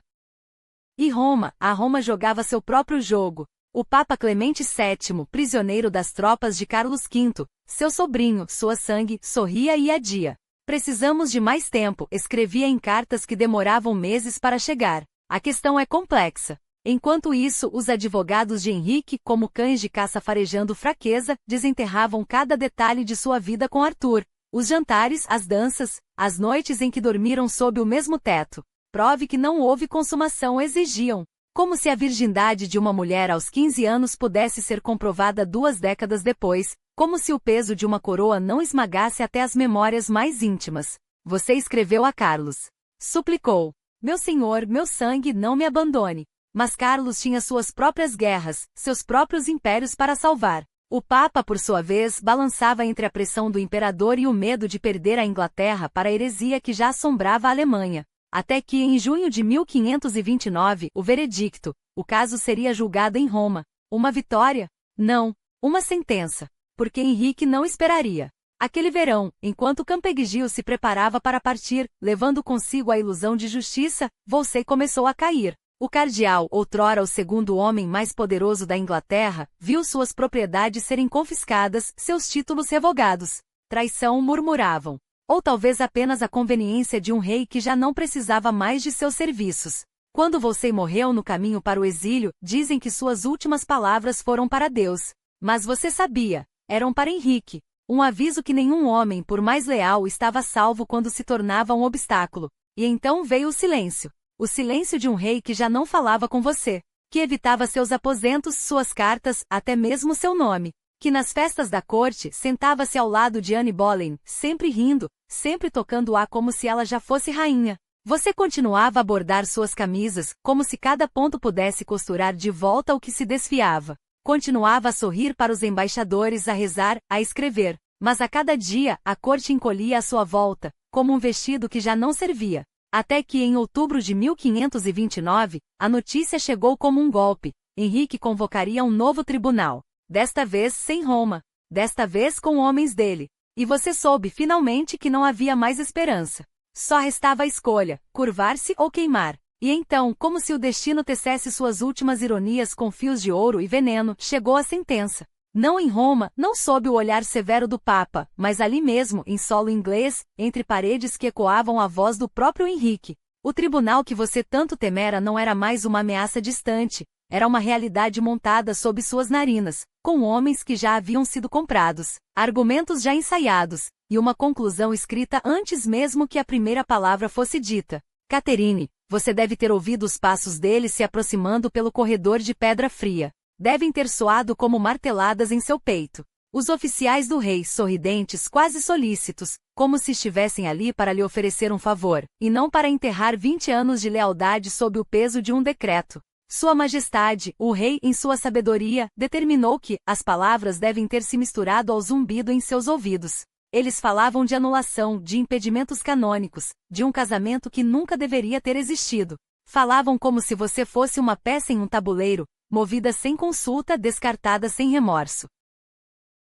E Roma, a Roma jogava seu próprio jogo. O Papa Clemente VII, prisioneiro das tropas de Carlos V, seu sobrinho, sua sangue, sorria e adia. Precisamos de mais tempo, escrevia em cartas que demoravam meses para chegar. A questão é complexa. Enquanto isso, os advogados de Henrique, como cães de caça farejando fraqueza, desenterravam cada detalhe de sua vida com Arthur. Os jantares, as danças, as noites em que dormiram sob o mesmo teto. Prove que não houve consumação exigiam. Como se a virgindade de uma mulher aos 15 anos pudesse ser comprovada 2 décadas depois, como se o peso de uma coroa não esmagasse até as memórias mais íntimas. Você escreveu a Carlos. Suplicou. Meu senhor, meu sangue, não me abandone. Mas Carlos tinha suas próprias guerras, seus próprios impérios para salvar. O Papa, por sua vez, balançava entre a pressão do imperador e o medo de perder a Inglaterra para a heresia que já assombrava a Alemanha. Até que, em junho de 1529, o veredicto: o caso seria julgado em Roma. Uma vitória? Não. Uma sentença. Porque Henrique não esperaria. Aquele verão, enquanto Campeggio se preparava para partir, levando consigo a ilusão de justiça, Wolsey começou a cair. O cardeal, outrora o segundo homem mais poderoso da Inglaterra, viu suas propriedades serem confiscadas, seus títulos revogados. Traição, murmuravam. Ou talvez apenas a conveniência de um rei que já não precisava mais de seus serviços. Quando Wolsey morreu no caminho para o exílio, dizem que suas últimas palavras foram para Deus. Mas você sabia, eram para Henrique. Um aviso que nenhum homem, por mais leal, estava salvo quando se tornava um obstáculo. E então veio o silêncio. O silêncio de um rei que já não falava com você, que evitava seus aposentos, suas cartas, até mesmo seu nome, que nas festas da corte sentava-se ao lado de Anne Boleyn, sempre rindo, sempre tocando-a como se ela já fosse rainha. Você continuava a bordar suas camisas, como se cada ponto pudesse costurar de volta o que se desfiava. Continuava a sorrir para os embaixadores, a rezar, a escrever. Mas a cada dia, a corte encolhia à sua volta, como um vestido que já não servia. Até que em outubro de 1529, a notícia chegou como um golpe. Henrique convocaria um novo tribunal. Desta vez sem Roma. Desta vez com homens dele. E você soube finalmente que não havia mais esperança. Só restava a escolha, curvar-se ou queimar. E então, como se o destino tecesse suas últimas ironias com fios de ouro e veneno, chegou a sentença. Não em Roma, não sob o olhar severo do Papa, mas ali mesmo, em solo inglês, entre paredes que ecoavam a voz do próprio Henrique. O tribunal que você tanto temera não era mais uma ameaça distante, era uma realidade montada sob suas narinas, com homens que já haviam sido comprados, argumentos já ensaiados, e uma conclusão escrita antes mesmo que a primeira palavra fosse dita. Catherine, você deve ter ouvido os passos dele se aproximando pelo corredor de pedra fria. Devem ter soado como marteladas em seu peito. Os oficiais do rei, sorridentes, quase solícitos, como se estivessem ali para lhe oferecer um favor, e não para enterrar 20 anos de lealdade sob o peso de um decreto. Sua Majestade, o rei, em sua sabedoria, determinou que as palavras devem ter se misturado ao zumbido em seus ouvidos. Eles falavam de anulação, de impedimentos canônicos, de um casamento que nunca deveria ter existido. Falavam como se você fosse uma peça em um tabuleiro, movida sem consulta, descartada sem remorso.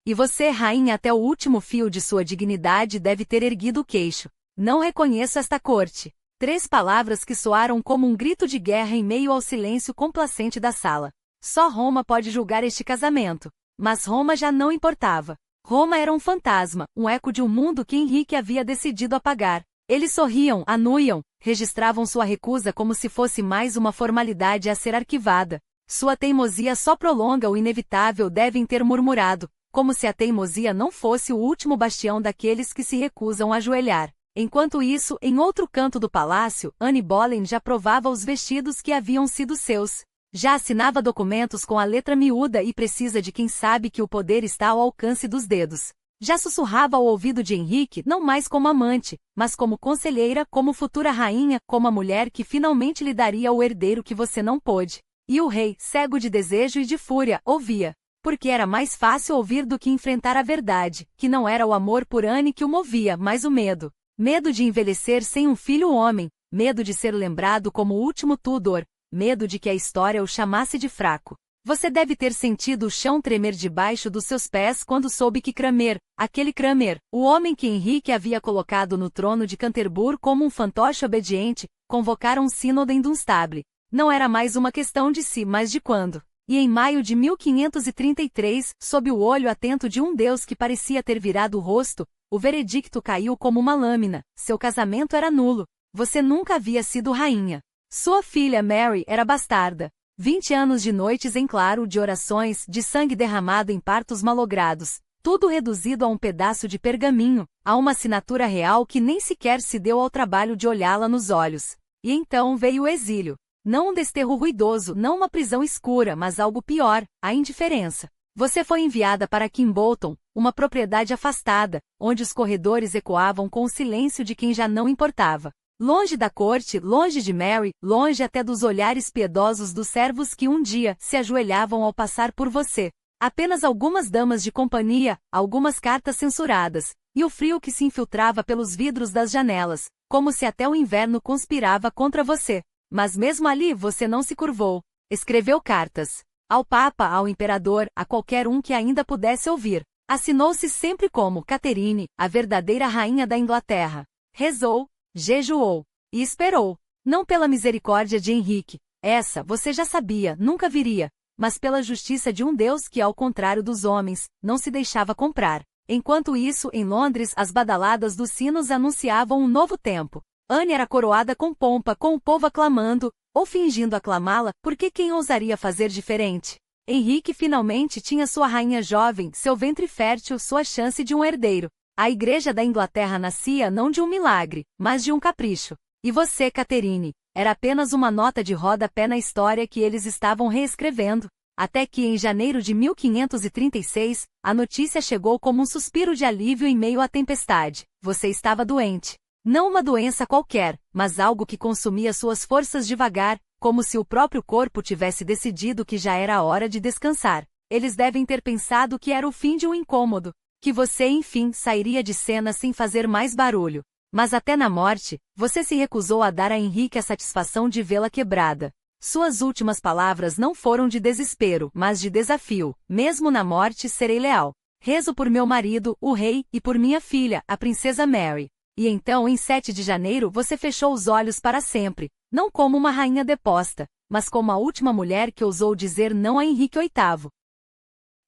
E você, rainha, até o último fio de sua dignidade deve ter erguido o queixo. Não reconheço esta corte. 3 palavras que soaram como um grito de guerra em meio ao silêncio complacente da sala. Só Roma pode julgar este casamento. Mas Roma já não importava. Roma era um fantasma, um eco de um mundo que Henrique havia decidido apagar. Eles sorriam, anuiam, registravam sua recusa como se fosse mais uma formalidade a ser arquivada. Sua teimosia só prolonga o inevitável, devem ter murmurado, como se a teimosia não fosse o último bastião daqueles que se recusam a ajoelhar. Enquanto isso, em outro canto do palácio, Anne Boleyn já provava os vestidos que haviam sido seus. Já assinava documentos com a letra miúda e precisa de quem sabe que o poder está ao alcance dos dedos. Já sussurrava ao ouvido de Henrique não mais como amante, mas como conselheira, como futura rainha, como a mulher que finalmente lhe daria o herdeiro que você não pôde. E o rei, cego de desejo e de fúria, ouvia. Porque era mais fácil ouvir do que enfrentar a verdade, que não era o amor por Anne que o movia, mas o medo. Medo de envelhecer sem um filho homem, medo de ser lembrado como o último Tudor, medo de que a história o chamasse de fraco. Você deve ter sentido o chão tremer debaixo dos seus pés quando soube que Cranmer, aquele Cranmer, o homem que Henrique havia colocado no trono de Canterbury como um fantoche obediente, convocara um sínodo em Dunstable. Não era mais uma questão de se, mas de quando. E em maio de 1533, sob o olho atento de um Deus que parecia ter virado o rosto, o veredicto caiu como uma lâmina. Seu casamento era nulo. Você nunca havia sido rainha. Sua filha Mary era bastarda. 20 anos de noites em claro, de orações, de sangue derramado em partos malogrados. Tudo reduzido a um pedaço de pergaminho, a uma assinatura real que nem sequer se deu ao trabalho de olhá-la nos olhos. E então veio o exílio. Não um desterro ruidoso, não uma prisão escura, mas algo pior, a indiferença. Você foi enviada para Kimbolton, uma propriedade afastada, onde os corredores ecoavam com o silêncio de quem já não importava. Longe da corte, longe de Mary, longe até dos olhares piedosos dos servos que um dia se ajoelhavam ao passar por você. Apenas algumas damas de companhia, algumas cartas censuradas, e o frio que se infiltrava pelos vidros das janelas, como se até o inverno conspirava contra você. Mas mesmo ali você não se curvou. Escreveu cartas. Ao Papa, ao Imperador, a qualquer um que ainda pudesse ouvir. Assinou-se sempre como Catherine, a verdadeira rainha da Inglaterra. Rezou, jejuou e esperou. Não pela misericórdia de Henrique. Essa, você já sabia, nunca viria. Mas pela justiça de um Deus que, ao contrário dos homens, não se deixava comprar. Enquanto isso, em Londres, as badaladas dos sinos anunciavam um novo tempo. Anne era coroada com pompa, com o povo aclamando, ou fingindo aclamá-la, porque quem ousaria fazer diferente? Henrique finalmente tinha sua rainha jovem, seu ventre fértil, sua chance de um herdeiro. A Igreja da Inglaterra nascia não de um milagre, mas de um capricho. E você, Catherine, era apenas uma nota de rodapé na história que eles estavam reescrevendo. Até que em janeiro de 1536, a notícia chegou como um suspiro de alívio em meio à tempestade. Você estava doente. Não uma doença qualquer, mas algo que consumia suas forças devagar, como se o próprio corpo tivesse decidido que já era a hora de descansar. Eles devem ter pensado que era o fim de um incômodo, que você enfim sairia de cena sem fazer mais barulho. Mas até na morte, você se recusou a dar a Henrique a satisfação de vê-la quebrada. Suas últimas palavras não foram de desespero, mas de desafio. Mesmo na morte serei leal. Rezo por meu marido, o rei, e por minha filha, a princesa Mary. E então em 7 de janeiro você fechou os olhos para sempre, não como uma rainha deposta, mas como a última mulher que ousou dizer não a Henrique VIII.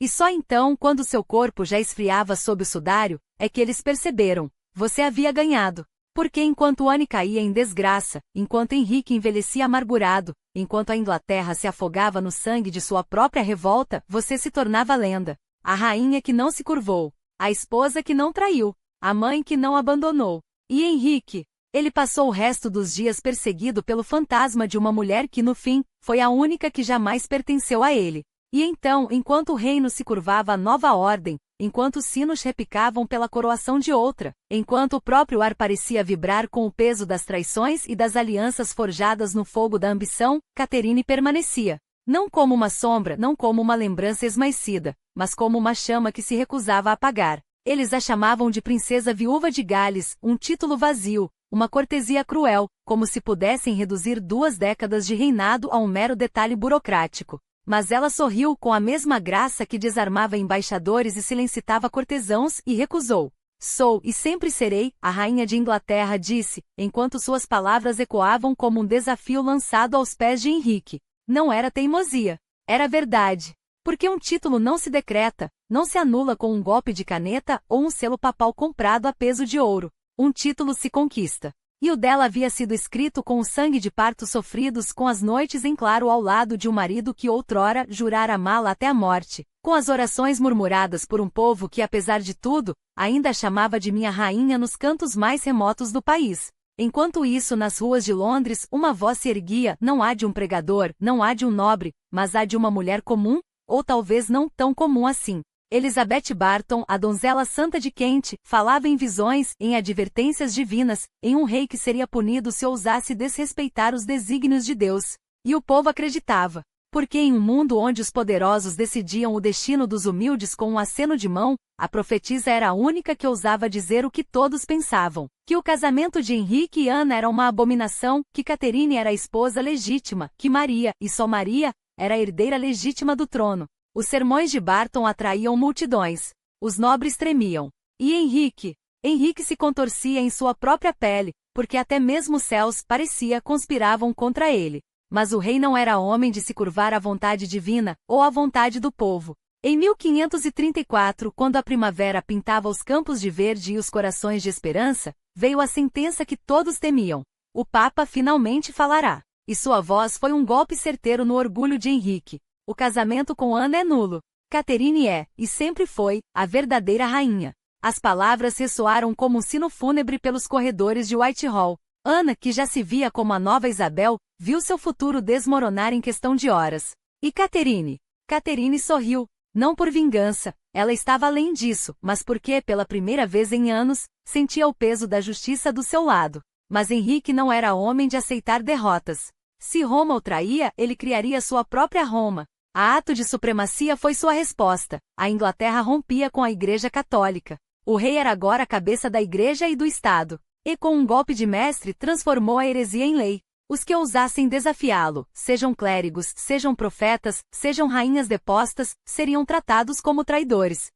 E só então, quando seu corpo já esfriava sob o sudário, é que eles perceberam. Você havia ganhado. Porque enquanto Anne caía em desgraça, enquanto Henrique envelhecia amargurado, enquanto a Inglaterra se afogava no sangue de sua própria revolta, você se tornava lenda. A rainha que não se curvou, a esposa que não traiu, a mãe que não abandonou. E Henrique? Ele passou o resto dos dias perseguido pelo fantasma de uma mulher que no fim, foi a única que jamais pertenceu a ele. E então, enquanto o reino se curvava à nova ordem, enquanto os sinos repicavam pela coroação de outra, enquanto o próprio ar parecia vibrar com o peso das traições e das alianças forjadas no fogo da ambição, Catherine permanecia. Não como uma sombra, não como uma lembrança esmaecida, mas como uma chama que se recusava a apagar. Eles a chamavam de princesa viúva de Gales, um título vazio, uma cortesia cruel, como se pudessem reduzir 2 décadas de reinado a um mero detalhe burocrático. Mas ela sorriu com a mesma graça que desarmava embaixadores e silenciava cortesãos e recusou. Sou e sempre serei, a rainha de Inglaterra disse, enquanto suas palavras ecoavam como um desafio lançado aos pés de Henrique. Não era teimosia. Era verdade. Porque um título não se decreta, não se anula com um golpe de caneta ou um selo papal comprado a peso de ouro. Um título se conquista. E o dela havia sido escrito com o sangue de partos sofridos, com as noites em claro ao lado de um marido que outrora jurara amá-la até a morte, com as orações murmuradas por um povo que, apesar de tudo, ainda a chamava de minha rainha nos cantos mais remotos do país. Enquanto isso, nas ruas de Londres, uma voz se erguia, não há de um pregador, não há de um nobre, mas há de uma mulher comum, ou talvez não tão comum assim. Elizabeth Barton, a donzela santa de Kent, falava em visões, em advertências divinas, em um rei que seria punido se ousasse desrespeitar os desígnios de Deus. E o povo acreditava. Porque em um mundo onde os poderosos decidiam o destino dos humildes com um aceno de mão, a profetisa era a única que ousava dizer o que todos pensavam. Que o casamento de Henrique e Ana era uma abominação, que Catherine era a esposa legítima, que Maria, e só Maria, era a herdeira legítima do trono. Os sermões de Barton atraíam multidões. Os nobres tremiam. E Henrique? Henrique se contorcia em sua própria pele, porque até mesmo os céus, parecia, conspiravam contra ele. Mas o rei não era homem de se curvar à vontade divina, ou à vontade do povo. Em 1534, quando a primavera pintava os campos de verde e os corações de esperança, veio a sentença que todos temiam. O Papa finalmente falará. E sua voz foi um golpe certeiro no orgulho de Henrique. O casamento com Ana é nulo. Catherine é, e sempre foi, a verdadeira rainha. As palavras ressoaram como um sino fúnebre pelos corredores de Whitehall. Ana, que já se via como a nova Isabel, viu seu futuro desmoronar em questão de horas. E Catherine? Catherine sorriu. Não por vingança, ela estava além disso, mas porque, pela primeira vez em anos, sentia o peso da justiça do seu lado. Mas Henrique não era homem de aceitar derrotas. Se Roma o traía, ele criaria sua própria Roma. A ato de supremacia foi sua resposta. A Inglaterra rompia com a Igreja Católica. O rei era agora a cabeça da Igreja e do Estado. E com um golpe de mestre transformou a heresia em lei. Os que ousassem desafiá-lo, sejam clérigos, sejam profetas, sejam rainhas depostas, seriam tratados como traidores.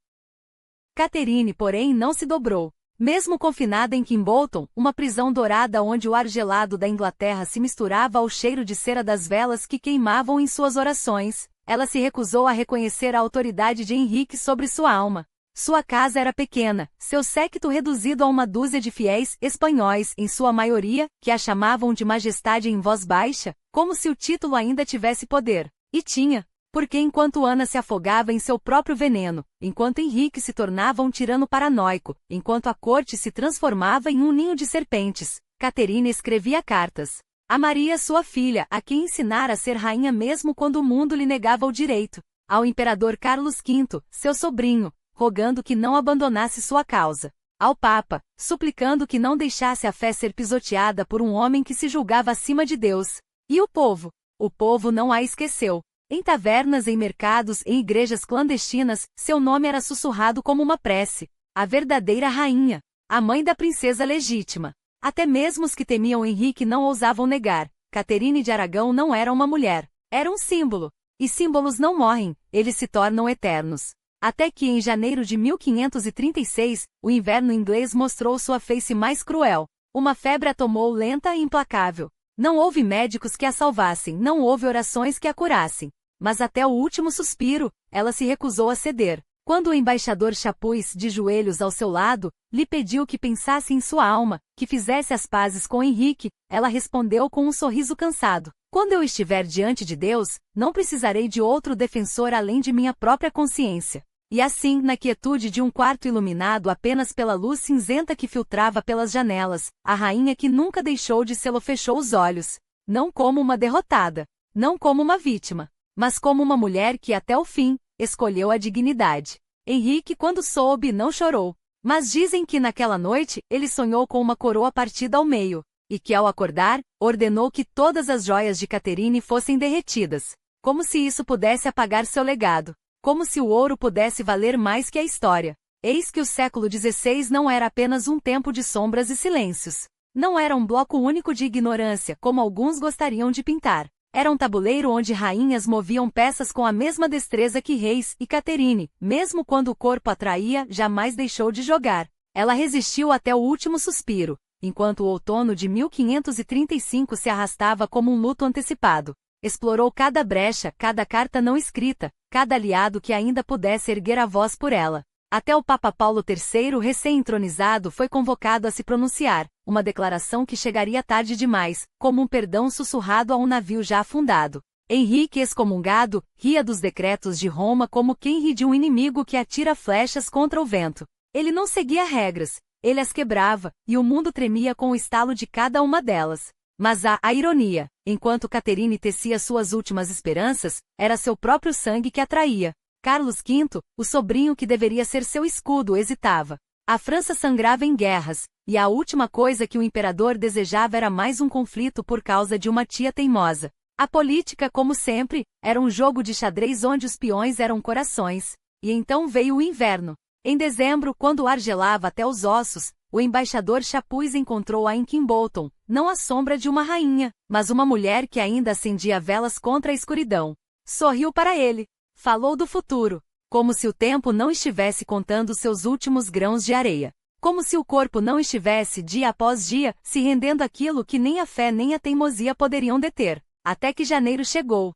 Catherine, porém, não se dobrou. Mesmo confinada em Kimbolton, uma prisão dourada onde o ar gelado da Inglaterra se misturava ao cheiro de cera das velas que queimavam em suas orações, ela se recusou a reconhecer a autoridade de Henrique sobre sua alma. Sua casa era pequena, seu séquito reduzido a uma dúzia de fiéis espanhóis, em sua maioria, que a chamavam de majestade em voz baixa, como se o título ainda tivesse poder. E tinha. Porque enquanto Ana se afogava em seu próprio veneno, enquanto Henrique se tornava um tirano paranoico, enquanto a corte se transformava em um ninho de serpentes, Caterina escrevia cartas a Maria, sua filha, a quem ensinara a ser rainha mesmo quando o mundo lhe negava o direito, ao imperador Carlos V, seu sobrinho, rogando que não abandonasse sua causa, ao Papa, suplicando que não deixasse a fé ser pisoteada por um homem que se julgava acima de Deus. E o povo? O povo não a esqueceu. Em tavernas, em mercados, em igrejas clandestinas, seu nome era sussurrado como uma prece. A verdadeira rainha, a mãe da princesa legítima. Até mesmo os que temiam Henrique não ousavam negar. Caterine de Aragão não era uma mulher, era um símbolo. E símbolos não morrem, eles se tornam eternos. Até que em janeiro de 1536, o inverno inglês mostrou sua face mais cruel. Uma febre a tomou lenta e implacável. Não houve médicos que a salvassem, não houve orações que a curassem. Mas até o último suspiro, ela se recusou a ceder. Quando o embaixador Chapuz, de joelhos ao seu lado, lhe pediu que pensasse em sua alma, que fizesse as pazes com Henrique, ela respondeu com um sorriso cansado: quando eu estiver diante de Deus, não precisarei de outro defensor além de minha própria consciência. E assim, na quietude de um quarto iluminado apenas pela luz cinzenta que filtrava pelas janelas, a rainha que nunca deixou de sê-lo fechou os olhos. Não como uma derrotada, não como uma vítima, mas como uma mulher que até o fim escolheu a dignidade. Henrique, quando soube, não chorou. Mas dizem que naquela noite, ele sonhou com uma coroa partida ao meio, e que ao acordar, ordenou que todas as joias de Caterine fossem derretidas. Como se isso pudesse apagar seu legado. Como se o ouro pudesse valer mais que a história. Eis que o século XVI não era apenas um tempo de sombras e silêncios. Não era um bloco único de ignorância, como alguns gostariam de pintar. Era um tabuleiro onde rainhas moviam peças com a mesma destreza que reis, e Caterine, mesmo quando o corpo a traía, jamais deixou de jogar. Ela resistiu até o último suspiro, enquanto o outono de 1535 se arrastava como um luto antecipado. Explorou cada brecha, cada carta não escrita, cada aliado que ainda pudesse erguer a voz por ela. Até o Papa Paulo III, recém-entronizado, foi convocado a se pronunciar, uma declaração que chegaria tarde demais, como um perdão sussurrado a um navio já afundado. Henrique, excomungado, ria dos decretos de Roma como quem ri de um inimigo que atira flechas contra o vento. Ele não seguia regras, ele as quebrava, e o mundo tremia com o estalo de cada uma delas. Mas a ironia, enquanto Caterine tecia suas últimas esperanças, era seu próprio sangue que a traía. Carlos V, o sobrinho que deveria ser seu escudo, hesitava. A França sangrava em guerras, e a última coisa que o imperador desejava era mais um conflito por causa de uma tia teimosa. A política, como sempre, era um jogo de xadrez onde os peões eram corações. E então veio o inverno. Em dezembro, quando o ar gelava até os ossos, o embaixador Chapuz encontrou-a em Kimbolton, não a sombra de uma rainha, mas uma mulher que ainda acendia velas contra a escuridão. Sorriu para ele. Falou do futuro, como se o tempo não estivesse contando seus últimos grãos de areia. Como se o corpo não estivesse, dia após dia, se rendendo àquilo que nem a fé nem a teimosia poderiam deter. Até que janeiro chegou.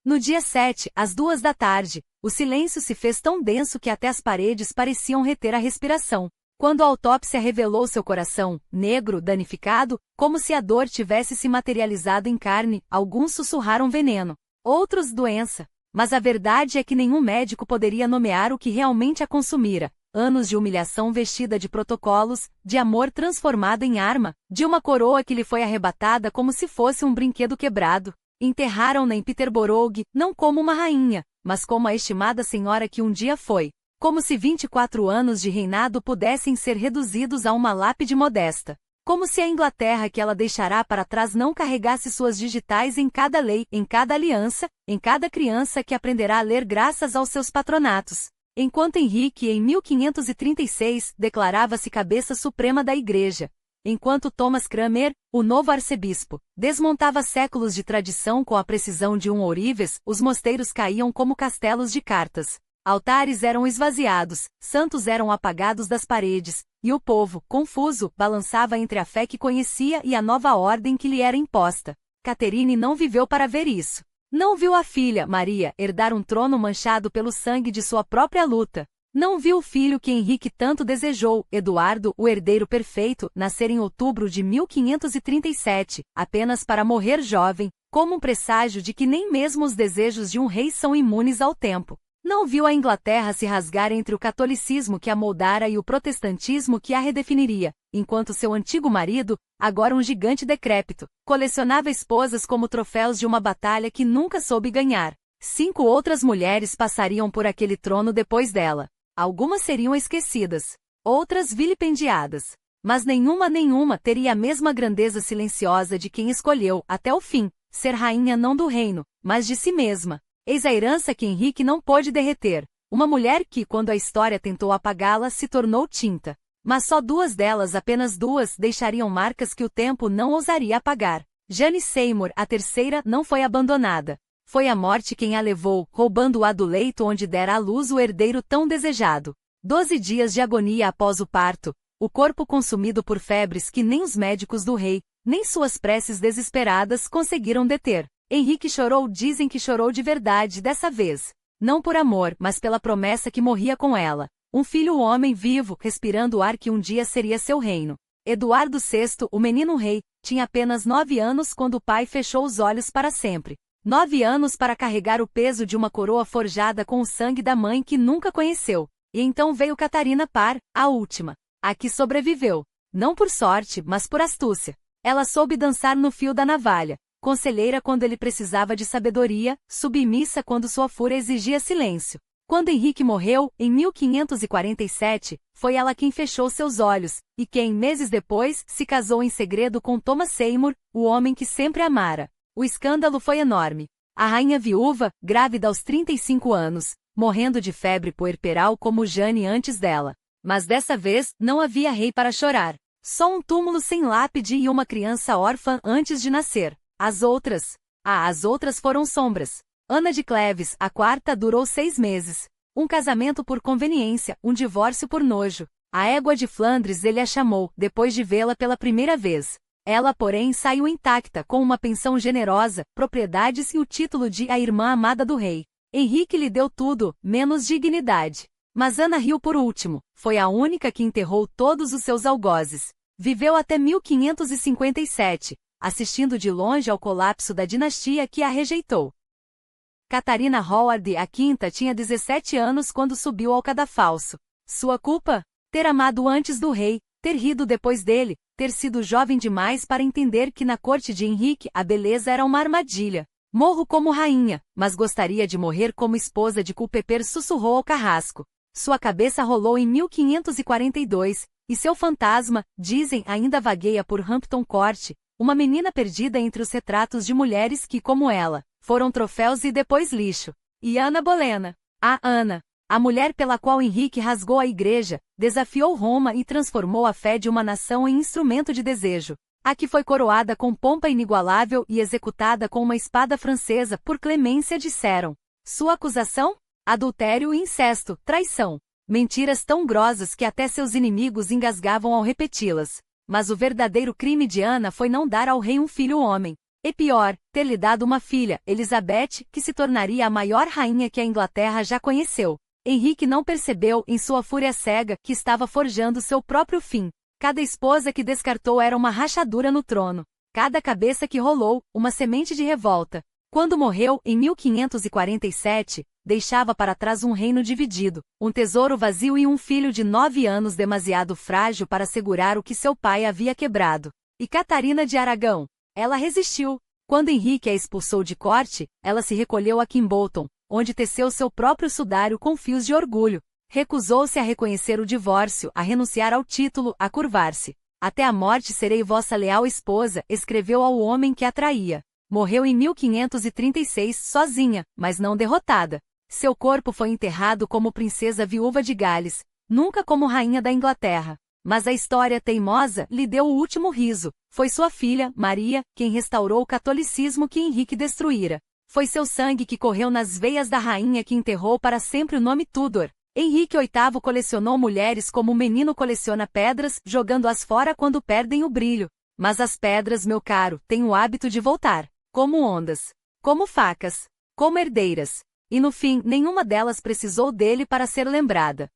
No dia 7, às 2 da tarde, o silêncio se fez tão denso que até as paredes pareciam reter a respiração. Quando a autópsia revelou seu coração, negro, danificado, como se a dor tivesse se materializado em carne, alguns sussurraram veneno, outros doença. Mas a verdade é que nenhum médico poderia nomear o que realmente a consumira. Anos de humilhação vestida de protocolos, de amor transformado em arma, de uma coroa que lhe foi arrebatada como se fosse um brinquedo quebrado. Enterraram-na em Peterborough, não como uma rainha, mas como a estimada senhora que um dia foi. Como se 24 anos de reinado pudessem ser reduzidos a uma lápide modesta. Como se a Inglaterra que ela deixará para trás não carregasse suas digitais em cada lei, em cada aliança, em cada criança que aprenderá a ler graças aos seus patronatos. Enquanto Henrique, em 1536, declarava-se cabeça suprema da Igreja. Enquanto Thomas Cranmer, o novo arcebispo, desmontava séculos de tradição com a precisão de um ourives, os mosteiros caíam como castelos de cartas. Altares eram esvaziados, santos eram apagados das paredes, e o povo, confuso, balançava entre a fé que conhecia e a nova ordem que lhe era imposta. Caterine não viveu para ver isso. Não viu a filha, Maria, herdar um trono manchado pelo sangue de sua própria luta. Não viu o filho que Henrique tanto desejou, Eduardo, o herdeiro perfeito, nascer em outubro de 1537, apenas para morrer jovem, como um presságio de que nem mesmo os desejos de um rei são imunes ao tempo. Não viu a Inglaterra se rasgar entre o catolicismo que a moldara e o protestantismo que a redefiniria, enquanto seu antigo marido, agora um gigante decrépito, colecionava esposas como troféus de uma batalha que nunca soube ganhar. 5 outras mulheres passariam por aquele trono depois dela. Algumas seriam esquecidas, outras vilipendiadas. Mas nenhuma teria a mesma grandeza silenciosa de quem escolheu, até o fim, ser rainha não do reino, mas de si mesma. Eis a herança que Henrique não pôde derreter. Uma mulher que, quando a história tentou apagá-la, se tornou tinta. Mas só 2 delas, apenas 2, deixariam marcas que o tempo não ousaria apagar. Jane Seymour, a terceira, não foi abandonada. Foi a morte quem a levou, roubando-a do leito onde dera à luz o herdeiro tão desejado. 12 dias de agonia após o parto, o corpo consumido por febres que nem os médicos do rei, nem suas preces desesperadas conseguiram deter. Henrique chorou, dizem que chorou de verdade dessa vez. Não por amor, mas pela promessa que morria com ela. Um filho homem vivo, respirando o ar que um dia seria seu reino. Eduardo VI, o menino rei, tinha apenas 9 anos quando o pai fechou os olhos para sempre. 9 anos para carregar o peso de uma coroa forjada com o sangue da mãe que nunca conheceu. E então veio Catarina Parr, a última. A que sobreviveu. Não por sorte, mas por astúcia. Ela soube dançar no fio da navalha. Conselheira quando ele precisava de sabedoria, submissa quando sua fúria exigia silêncio. Quando Henrique morreu, em 1547, foi ela quem fechou seus olhos, e quem, meses depois, se casou em segredo com Thomas Seymour, o homem que sempre amara. O escândalo foi enorme. A rainha viúva, grávida aos 35 anos, morrendo de febre puerperal como Jane antes dela. Mas dessa vez, não havia rei para chorar. Só um túmulo sem lápide e uma criança órfã antes de nascer. As outras foram sombras. Ana de Cleves, a quarta, durou 6 meses. Um casamento por conveniência, um divórcio por nojo. A égua de Flandres ele a chamou, depois de vê-la pela primeira vez. Ela, porém, saiu intacta, com uma pensão generosa, propriedades e o título de a irmã amada do rei. Henrique lhe deu tudo, menos dignidade. Mas Ana riu por último, foi a única que enterrou todos os seus algozes. Viveu até 1557, assistindo de longe ao colapso da dinastia que a rejeitou. Catarina Howard, a quinta, tinha 17 anos quando subiu ao cadafalso. Sua culpa? Ter amado antes do rei, ter rido depois dele, ter sido jovem demais para entender que na corte de Henrique a beleza era uma armadilha. Morro como rainha, mas gostaria de morrer como esposa de Culpeper, sussurrou ao carrasco. Sua cabeça rolou em 1542, e seu fantasma, dizem, ainda vagueia por Hampton Court, uma menina perdida entre os retratos de mulheres que, como ela, foram troféus e depois lixo. E Ana Bolena. A Ana, a mulher pela qual Henrique rasgou a igreja, desafiou Roma e transformou a fé de uma nação em instrumento de desejo. A que foi coroada com pompa inigualável e executada com uma espada francesa por clemência, disseram. Sua acusação? Adultério e incesto, traição. Mentiras tão grosas que até seus inimigos engasgavam ao repeti-las. Mas o verdadeiro crime de Ana foi não dar ao rei um filho homem. E pior, ter-lhe dado uma filha, Elizabeth, que se tornaria a maior rainha que a Inglaterra já conheceu. Henrique não percebeu, em sua fúria cega, que estava forjando seu próprio fim. Cada esposa que descartou era uma rachadura no trono. Cada cabeça que rolou, uma semente de revolta. Quando morreu, em 1547, deixava para trás um reino dividido, um tesouro vazio e um filho de 9 anos demasiado frágil para segurar o que seu pai havia quebrado. E Catarina de Aragão? Ela resistiu. Quando Henrique a expulsou de corte, ela se recolheu a Kimbolton, onde teceu seu próprio sudário com fios de orgulho. Recusou-se a reconhecer o divórcio, a renunciar ao título, a curvar-se. Até a morte serei vossa leal esposa, escreveu ao homem que a traía. Morreu em 1536 sozinha, mas não derrotada. Seu corpo foi enterrado como princesa viúva de Gales, nunca como rainha da Inglaterra. Mas a história teimosa lhe deu o último riso. Foi sua filha, Maria, quem restaurou o catolicismo que Henrique destruíra. Foi seu sangue que correu nas veias da rainha que enterrou para sempre o nome Tudor. Henrique VIII colecionou mulheres como um menino coleciona pedras, jogando-as fora quando perdem o brilho. Mas as pedras, meu caro, têm o hábito de voltar. Como ondas. Como facas. Como herdeiras. E no fim, nenhuma delas precisou dele para ser lembrada.